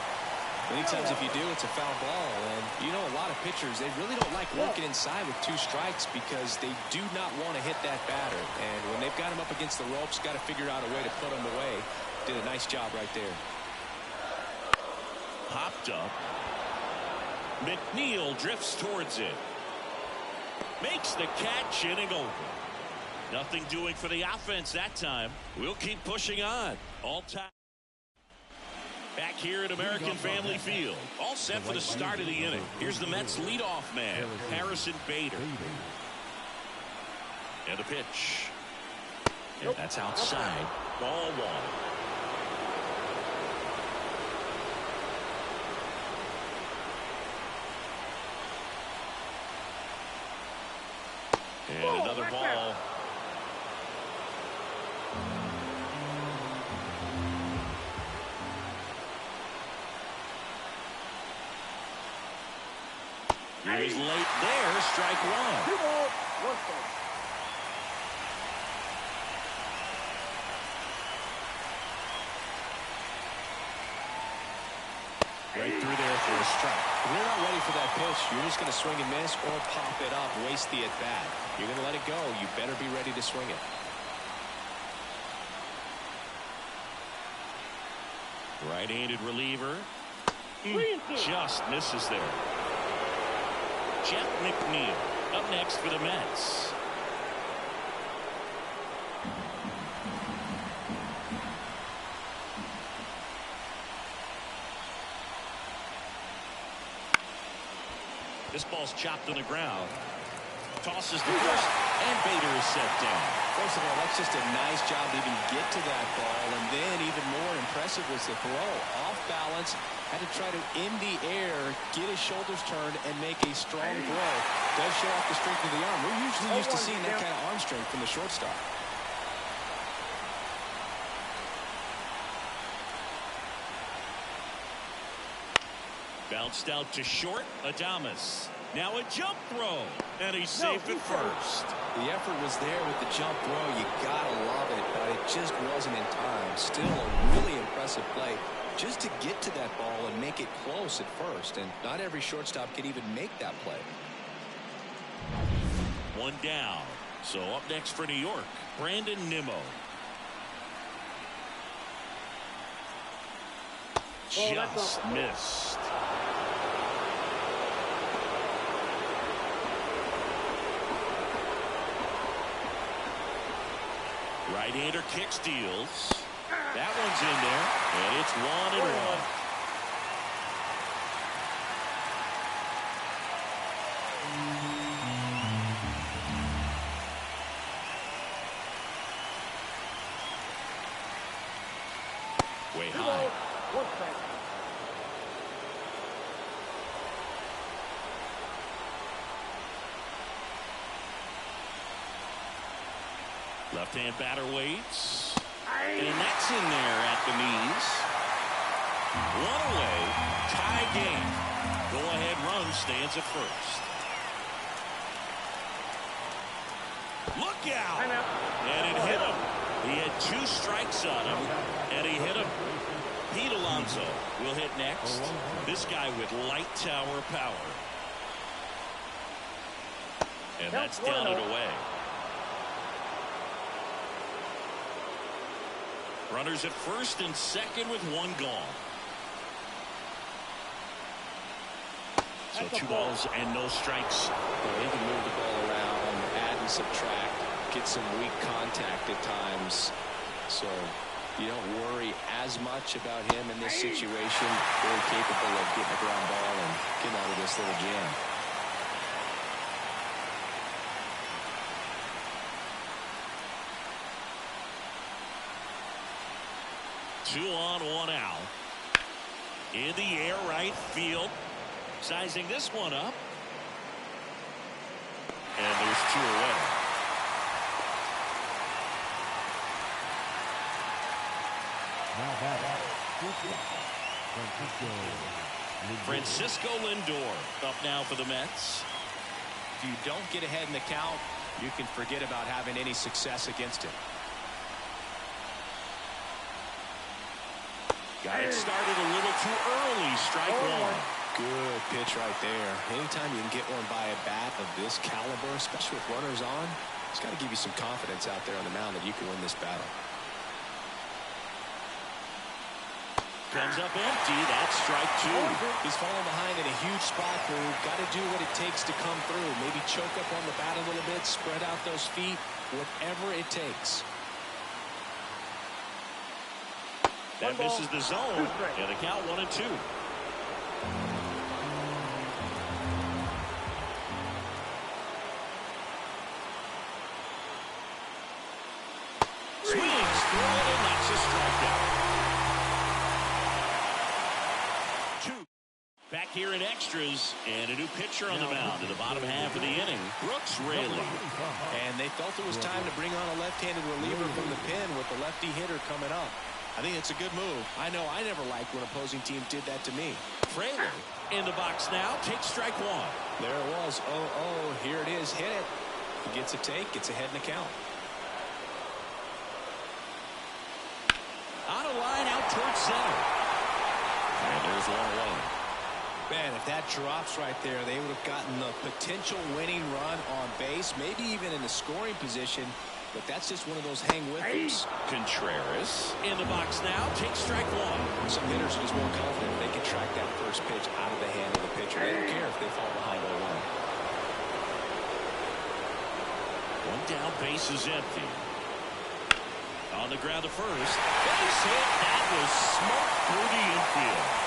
Speaker 2: Many times if you do, it's a foul ball. And you know, a lot of pitchers, they really don't like working inside with 2 strikes because they do not want to hit that batter. And when they've got him up against the ropes, got to figure out a way to put him away. Did a nice job right there.
Speaker 1: Popped up. McNeil drifts towards it. Makes the catch, inning over. Nothing doing for the offense that time. We'll keep pushing on. All time. Back here at American Family Field. All set for the start of the inning. Here's the Mets leadoff man, Harrison Bader. And the pitch. And that's outside. Ball 1. And another ball. He's late there. Strike 1.
Speaker 4: 2 balls, 1 strike.
Speaker 2: Right through there for a strike. If you're not ready for that pitch, you're just going to swing and miss or pop it up, waste the at-bat. You're going to let it go. You better be ready to swing it.
Speaker 1: Right-handed reliever. Just misses there. Jeff McNeil up next for the Mets. This ball's chopped on the ground. Tosses the first, and Bader is set down.
Speaker 2: First of all, that's just a nice job to even get to that ball, and then even more impressive was the throw. Off balance, had to try to in the air, get his shoulders turned, and make a strong throw. Does show off the strength of the arm. We're usually used to seeing that kind of arm strength from the shortstop.
Speaker 1: Bounced out to short. Adames. Now a jump throw. And he's safe at first.
Speaker 2: The effort was there with the jump throw. You gotta love it, but it just wasn't in time. Still a really impressive play just to get to that ball and make it close at first. And not every shortstop can even make that play.
Speaker 1: 1 down. So up next for New York, Brandon Nimmo. Just missed. Right-hander kick steals. That one's in there, and it's 1-1. Way high.
Speaker 4: 1 strike.
Speaker 1: Left-hand batter waits. And that's in there at the knees. 1 away. Tie game. Go-ahead run stands at first. Look out. And it 2 strikes on him, and he hit him. Pete Alonso will hit next. This guy with light tower power. And that's down and away. Runners at first and second with 1 gone. So 2 balls and no strikes.
Speaker 2: Well, he can move the ball around, add and subtract, get some weak contact at times. So you don't worry as much about him in this situation. Very capable of getting a ground ball and getting out of this little jam.
Speaker 1: Two on, 1 out. In the air, right field. Sizing this one up. And there's 2 away.
Speaker 3: Now back.
Speaker 1: Francisco Lindor up now for the Mets.
Speaker 2: If you don't get ahead in the count, you can forget about having any success against him.
Speaker 1: Got it started a little too early. Strike 1.
Speaker 2: Good pitch right there. Anytime you can get one by a bat of this caliber, especially with runners on, it's got to give you some confidence out there on the mound that you can win this battle.
Speaker 1: Comes up empty. That's strike 2.
Speaker 2: He's falling behind in a huge spot where we've got to do what it takes to come through. Maybe choke up on the bat a little bit, spread out those feet, whatever it takes.
Speaker 1: That misses the zone, and the count 1 and 2. Swings through it, and that's a strikeout. 2. Back here in extras, and a new pitcher on the mound in the bottom half of the inning. Brooks Raley.
Speaker 2: And they felt it was time to bring on a left-handed reliever from the pen with the lefty hitter coming up. I think it's a good move. I know I never liked when opposing teams did that to me.
Speaker 1: Fraley in the box now. Takes strike 1.
Speaker 2: There it was. Oh, here it is. Hit it. He gets a take. Gets ahead in the count.
Speaker 1: On a line out towards center. And there's 1 away.
Speaker 2: Man, if that drops right there, they would have gotten the potential winning run on base, maybe even in the scoring position. But that's just one of those hang with us.
Speaker 1: Contreras in the box now. Takes strike 1.
Speaker 2: Some hitters are just more confident they can track that first pitch out of the hand of the pitcher. They don't care if they fall behind 0-1.
Speaker 1: 1 down, base is empty. On the ground to first. Base hit. That was smoked through the infield.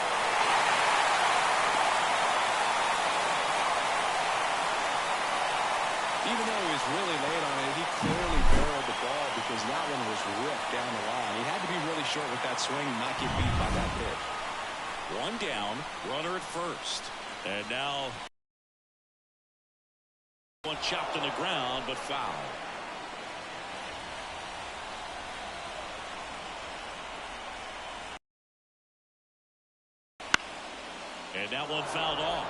Speaker 2: Even though he was really late on it, he clearly barreled the ball because that one was ripped down the line. He had to be really short with that swing and not get beat by that pitch.
Speaker 1: 1 down, runner at first. And now one chopped on the ground, but foul. And that one fouled off.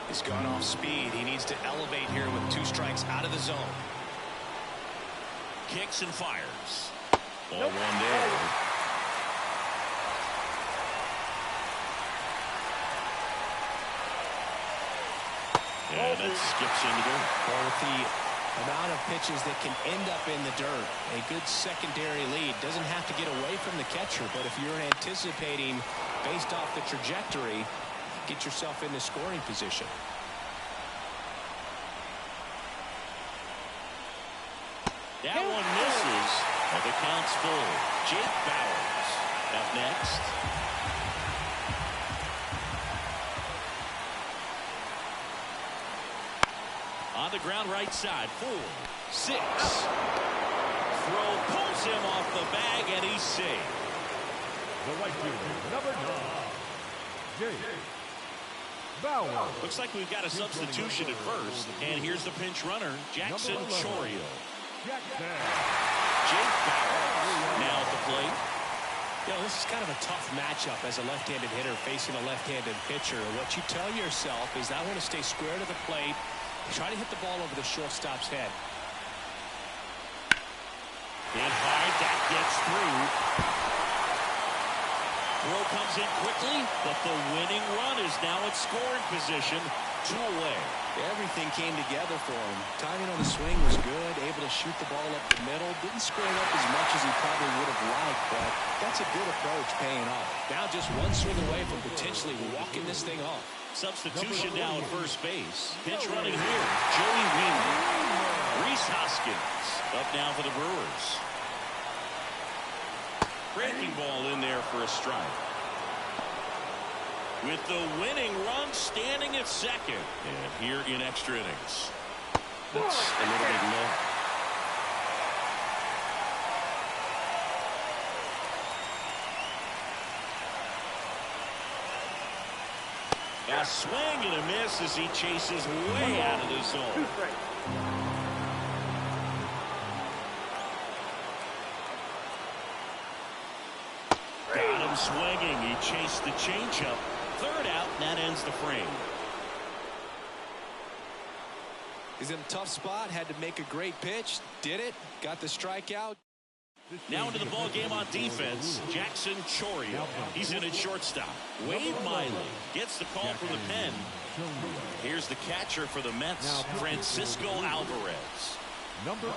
Speaker 2: He's gone off speed. He needs to elevate here with 2 strikes out of the zone.
Speaker 1: Kicks and fires. Ball 1 down. And it skips in the dirt.
Speaker 2: Well, with the amount of pitches that can end up in the dirt, a good secondary lead doesn't have to get away from the catcher, but if you're anticipating based off the trajectory, get yourself into scoring position.
Speaker 1: That one misses, and the count's full. Jake Bauers up next. On the ground right side, 4-6. Throw pulls him off the bag, and he's safe.
Speaker 3: The right fielder, number 9, Jake Bauers.
Speaker 1: Looks like we've got a substitution at first, and here's the pinch runner, Jackson Chourio. Jake Bauers now at the plate.
Speaker 2: You know, this is kind of a tough matchup as a left-handed hitter facing a left-handed pitcher. What you tell yourself is I want to stay square to the plate, try to hit the ball over the shortstop's head.
Speaker 1: Hit hard, that gets through. Throw comes in quickly, but the winning run is now in scoring position. 2 away.
Speaker 2: Everything came together for him. Timing on the swing was good, able to shoot the ball up the middle. Didn't square up as much as he probably would have liked, but that's a good approach paying off. Now just one swing away from potentially walking this thing off.
Speaker 1: Substitution now at first base. Pitch running here. Joey Wiemer. Rhys Hoskins up now for the Brewers. Breaking ball in there for a strike. With the winning run standing at second. And here in extra innings. That's a little bit low. A swing and a miss as he chases way out of the zone. Got him swinging. He chased the changeup. 3rd out, and that ends the frame.
Speaker 2: He's in a tough spot. Had to make a great pitch. Did it. Got the strikeout.
Speaker 1: Now into the ball game on defense, Jackson Chourio. He's in at shortstop. Wade Miley gets the call from the pen. Here's the catcher for the Mets, Francisco Alvarez.
Speaker 3: Number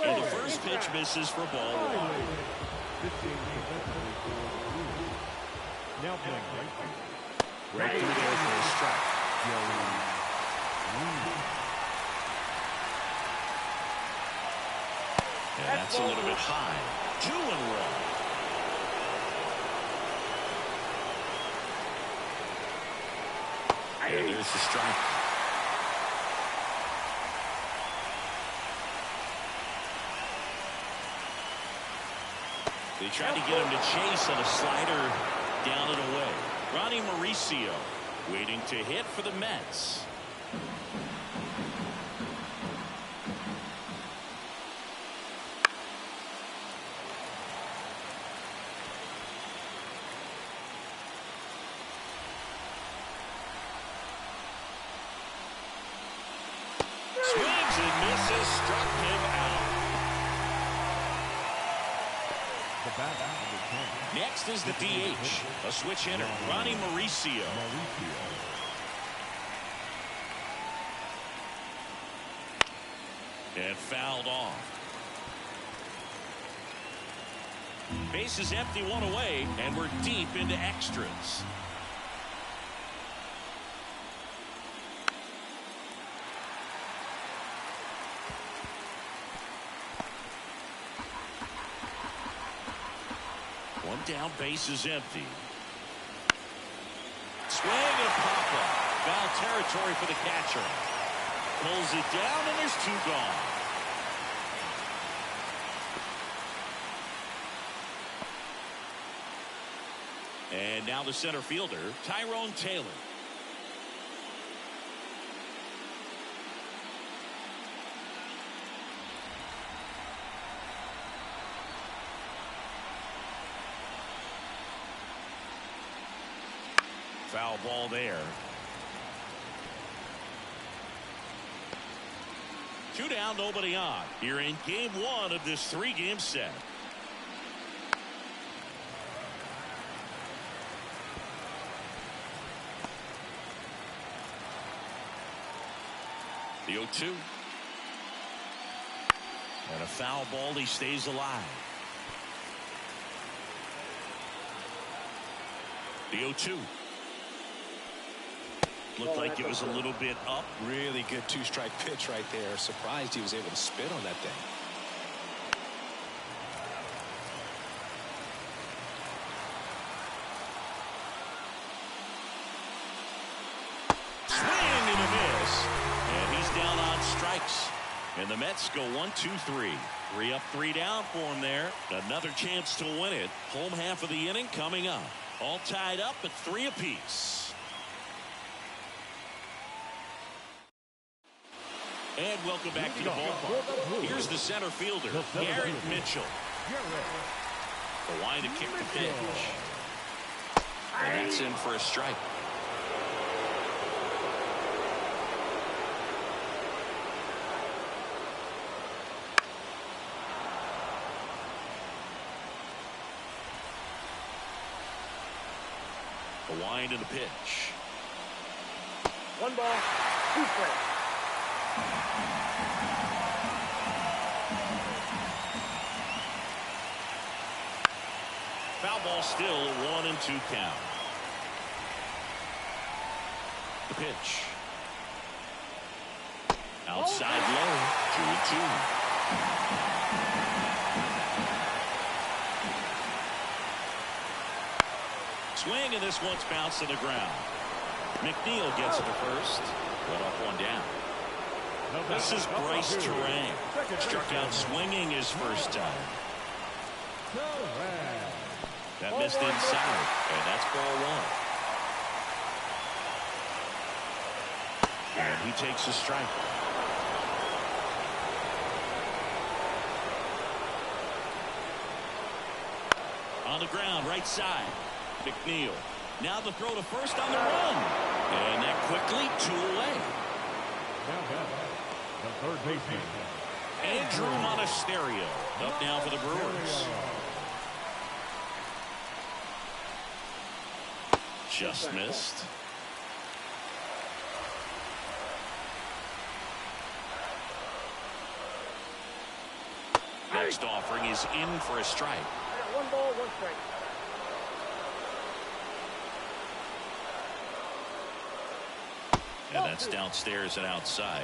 Speaker 3: 20.
Speaker 1: And the first pitch misses for ball 1.
Speaker 3: Now playing
Speaker 1: Right through there for a strike. And that's a little bit high. 2 in a row. And there's the strike. They tried to get him to chase on a slider down and away. Ronnie Mauricio waiting to hit for the Mets. Swings and misses, struck him out. Next is the DH, a switch hitter, Ronnie Mauricio. And fouled off. Base is empty, 1 away, and we're deep into extras. One down, base is empty. Swing and a pop-up. Foul territory for the catcher. Pulls it down, and there's 2 gone. And now the center fielder, Tyrone Taylor. Foul ball there. 2 down, nobody on. Here in game 1 of this 3-game set. The 0-2. And a foul ball, he stays alive. The 0-2. Looked like it was a little bit up.
Speaker 2: Really good 2-strike pitch right there. Surprised he was able to spit on that thing.
Speaker 1: Swing and a miss. And he's down on strikes. And the Mets go 1-2-3. 3 up, 3 down for him there. Another chance to win it. Home half of the inning coming up. All tied up at 3 apiece. And welcome back to the ballpark. Here's the center fielder, Garrett Mitchell. The line to kick the pitch. And that's in for a strike. The wind and the pitch.
Speaker 4: 1 ball, 2 strikes.
Speaker 1: Foul ball still, 1-2 count. The pitch. Outside low, 2-2. Swing, and this one's bounced to the ground. McNeil gets it to first. Let off one down. This is Bryce Terang. Struck out swinging his first time. That missed inside, and that's ball 1. And he takes a strike. On the ground, right side. McNeil. Now the throw to first on the run. And that quickly 2 away.
Speaker 3: The third baseman,
Speaker 1: Andrew Monasterio up now for the Brewers. Just missed. Next offering is in for a strike.
Speaker 4: 1 ball, 1 strike.
Speaker 1: And that's downstairs and outside.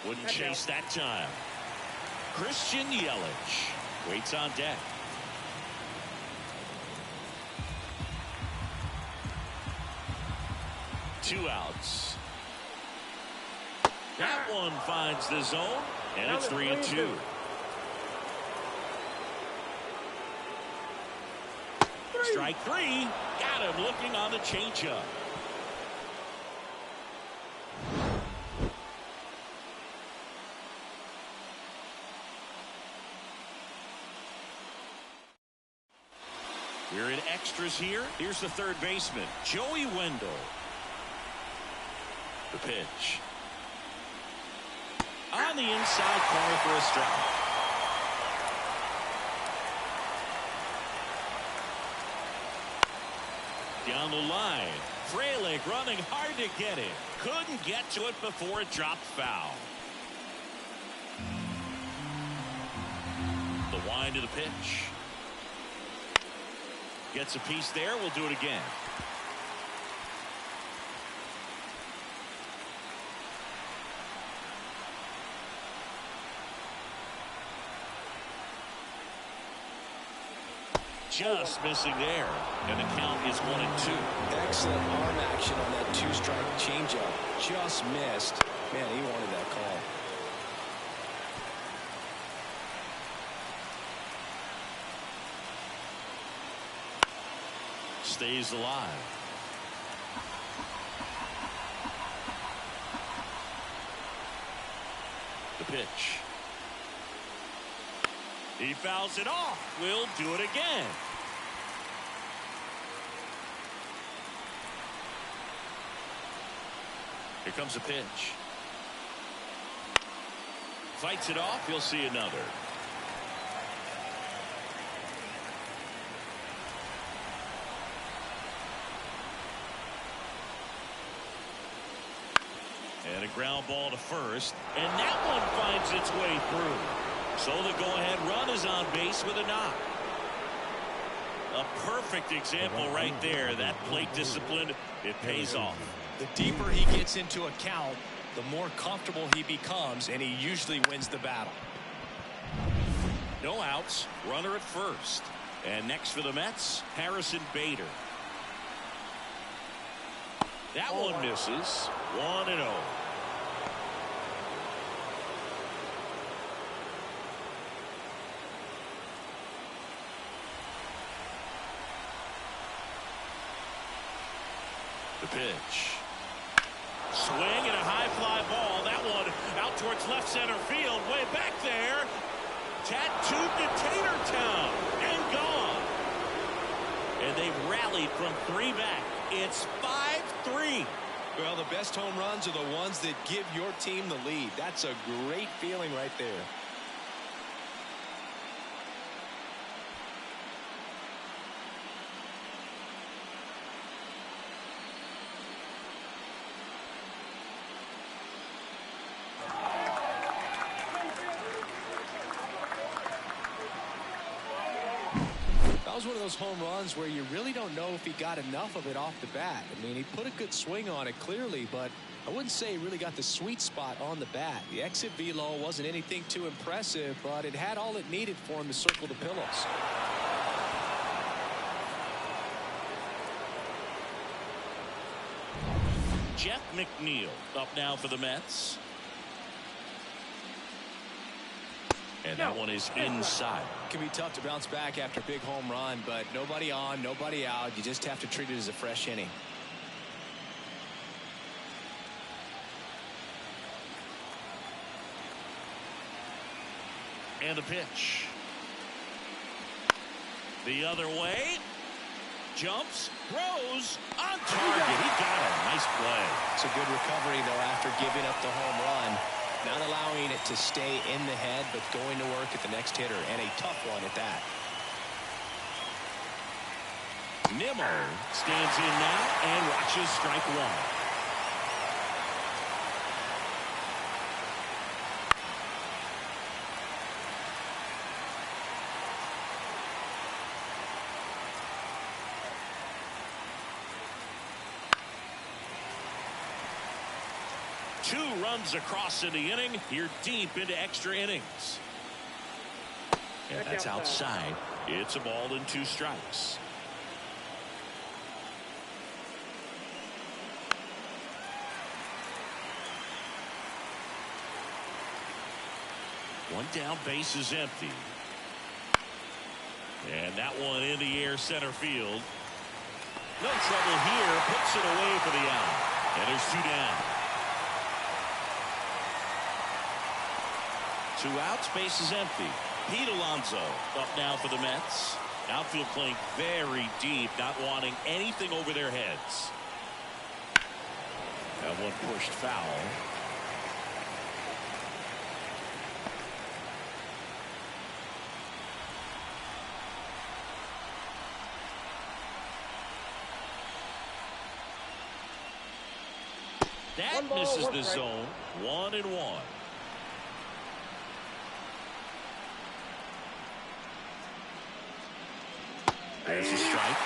Speaker 1: Wouldn't chase that time. Christian Yelich waits on deck. Two outs. That one finds the zone, and it's 3-2. Strike 3. Got him looking on the changeup. We're in extras here. Here's the third baseman, Joey Wendell. The pitch. On the inside corner for a strike. Down the line. Frelick running hard to get it. Couldn't get to it before it dropped foul. The wind of the pitch. Gets a piece there. We'll do it again. Just missing there, and the count is 1-2.
Speaker 2: Excellent arm action on that 2-strike changeup. Just missed. Man, he wanted that call.
Speaker 1: Stays alive. The pitch. He fouls it off. We'll do it again. Here comes a pitch. Fights it off. He'll see another. And a ground ball to first. And that one finds its way through. So the go-ahead run is on base with a knock. A perfect example right there. That plate discipline, it pays off.
Speaker 2: The deeper he gets into a count, the more comfortable he becomes, and he usually wins the battle.
Speaker 1: No outs. Runner at first. And next for the Mets, Harrison Bader. That one misses. 1-0. The pitch. Swing and a high fly ball. That one out towards left center field. Way back there. Tattooed to Tatertown and gone. And they've rallied from 3 back. It's 5-3.
Speaker 2: Well, the best home runs are the ones that give your team the lead. That's a great feeling right there. That was one of those home runs where you really don't know if he got enough of it off the bat. I mean, he put a good swing on it clearly, but I wouldn't say he really got the sweet spot on the bat. The exit velo wasn't anything too impressive, but it had all it needed for him to circle the pillows.
Speaker 1: Jeff McNeil up now for the Mets. And that one is inside.
Speaker 2: It can be tough to bounce back after a big home run, but nobody on, nobody out. You just have to treat it as a fresh inning.
Speaker 1: And a pitch. The other way. Jumps, throws, on target. He got it. Nice play.
Speaker 2: It's a good recovery, though, after giving up the home run. Not allowing it to stay in the head, but going to work at the next hitter, and a tough one at that.
Speaker 1: Nimmo stands in now and watches strike one. Two runs across in the inning. Here deep into extra innings. And that's outside. It's a ball and 2 strikes. One down, base is empty. And that one in the air center field. No trouble here. Puts it away for the out. And there's 2 down. 2 outs, base is empty. Pete Alonso up now for the Mets. Outfield playing very deep, not wanting anything over their heads. That one pushed foul. That misses the zone. 1-1. There's a strike.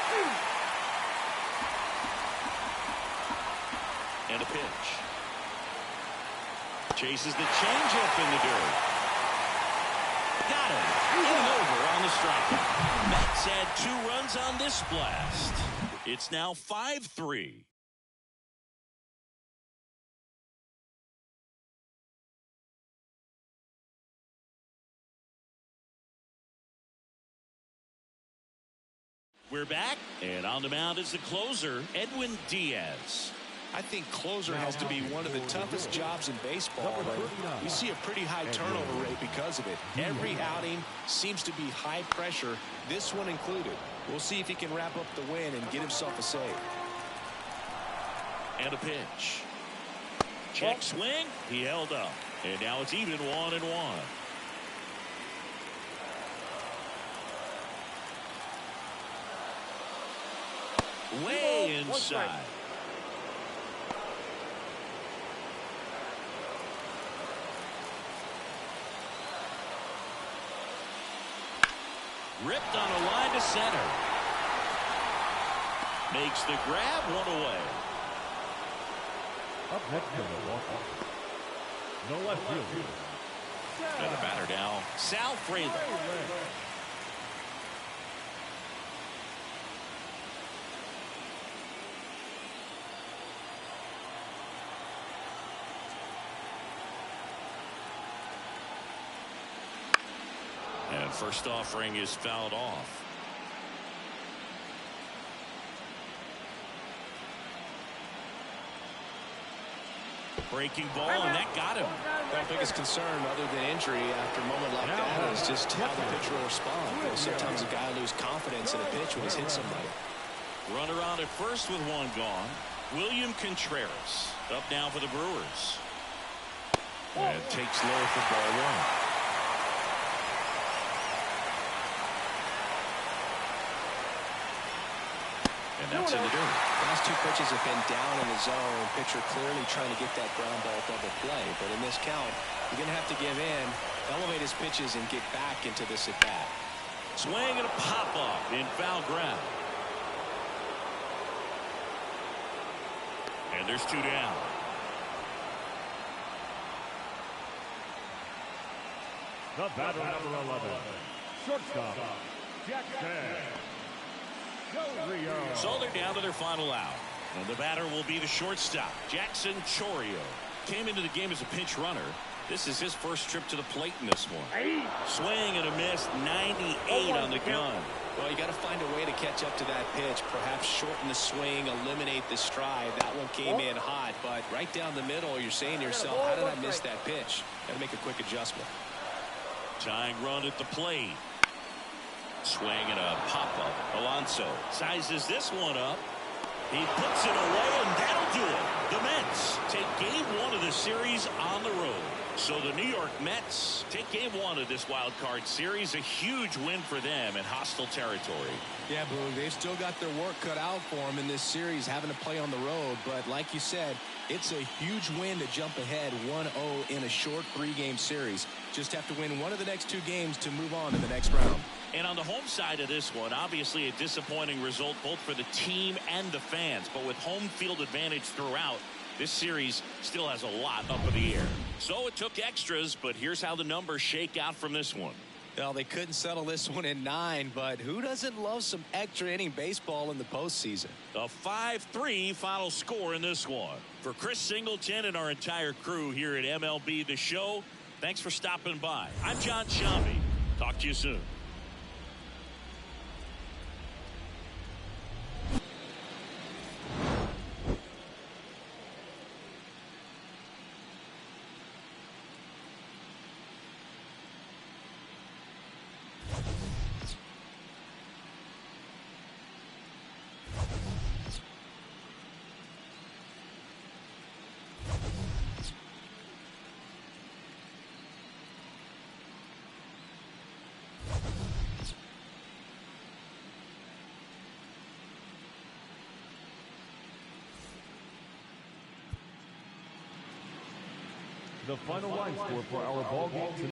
Speaker 1: And a pitch. Chases the changeup in the dirt. Got him. In over on the strikeout. Mets had 2 runs on this blast. It's now 5-3. We're back, and on the mound is the closer, Edwin Diaz.
Speaker 2: I think closer has to be one of the toughest jobs in baseball. We see a pretty high turnover rate because of it. Every outing seems to be high pressure, this one included. We'll see if he can wrap up the win and get himself a save.
Speaker 1: And a pitch. Check swing. He held up. And now it's even 1-1. Way inside. Ripped on a line to center. Makes the grab, 1 away.
Speaker 3: Up next to Milwaukee. No left field.
Speaker 1: And the batter now, Sal Frelick. And first offering is fouled off. Breaking ball, and that got him.
Speaker 2: My biggest concern, other than injury after a moment like that, is just how the pitcher will respond. You know, sometimes a guy loses confidence in a pitch when he's hit somebody.
Speaker 1: Runner on at first with 1 gone. William Contreras up now for the Brewers. And takes low for ball 1. And that's in the dirt.
Speaker 2: Last 2 pitches have been down in the zone. Pitcher clearly trying to get that ground ball double play. But in this count, you're going to have to give in, elevate his pitches, and get back into this at bat.
Speaker 1: Swing and a pop-up in foul ground. And there's 2 down.
Speaker 3: The batter, number 11, shortstop, Jackson.
Speaker 1: So they're down to their final out. And the batter will be the shortstop, Jackson Chourio. Came into the game as a pinch runner. This is his first trip to the plate in this one. Swing and a miss, 98 on the gun.
Speaker 2: Well, you got to find a way to catch up to that pitch. Perhaps shorten the swing, eliminate the stride. That one came in hot, but right down the middle, you're saying to yourself, how did I miss that pitch? Got to make a quick adjustment.
Speaker 1: Tying run at the plate. Swing and a pop-up. Alonso sizes this one up. He puts it away, and that'll do it. The Mets take game 1 of the series on the road. So the New York Mets take game 1 of this wild card series. A huge win for them in hostile territory.
Speaker 2: Yeah, Boo, they've still got their work cut out for them in this series, having to play on the road. But like you said, it's a huge win to jump ahead 1-0 in a short 3-game series. Just have to win one of the next 2 games to move on to the next round.
Speaker 1: And on the home side of this one, obviously a disappointing result both for the team and the fans. But with home field advantage throughout, this series still has a lot up in the air. So it took extras, but here's how the numbers shake out from this one.
Speaker 2: Well, they couldn't settle this one in 9, but who doesn't love some extra inning baseball in the postseason?
Speaker 1: A 5-3 final score in this one. For Chris Singleton and our entire crew here at MLB The Show, thanks for stopping by. I'm John Shambi. Talk to you soon.
Speaker 3: The final line score for our ball game tonight.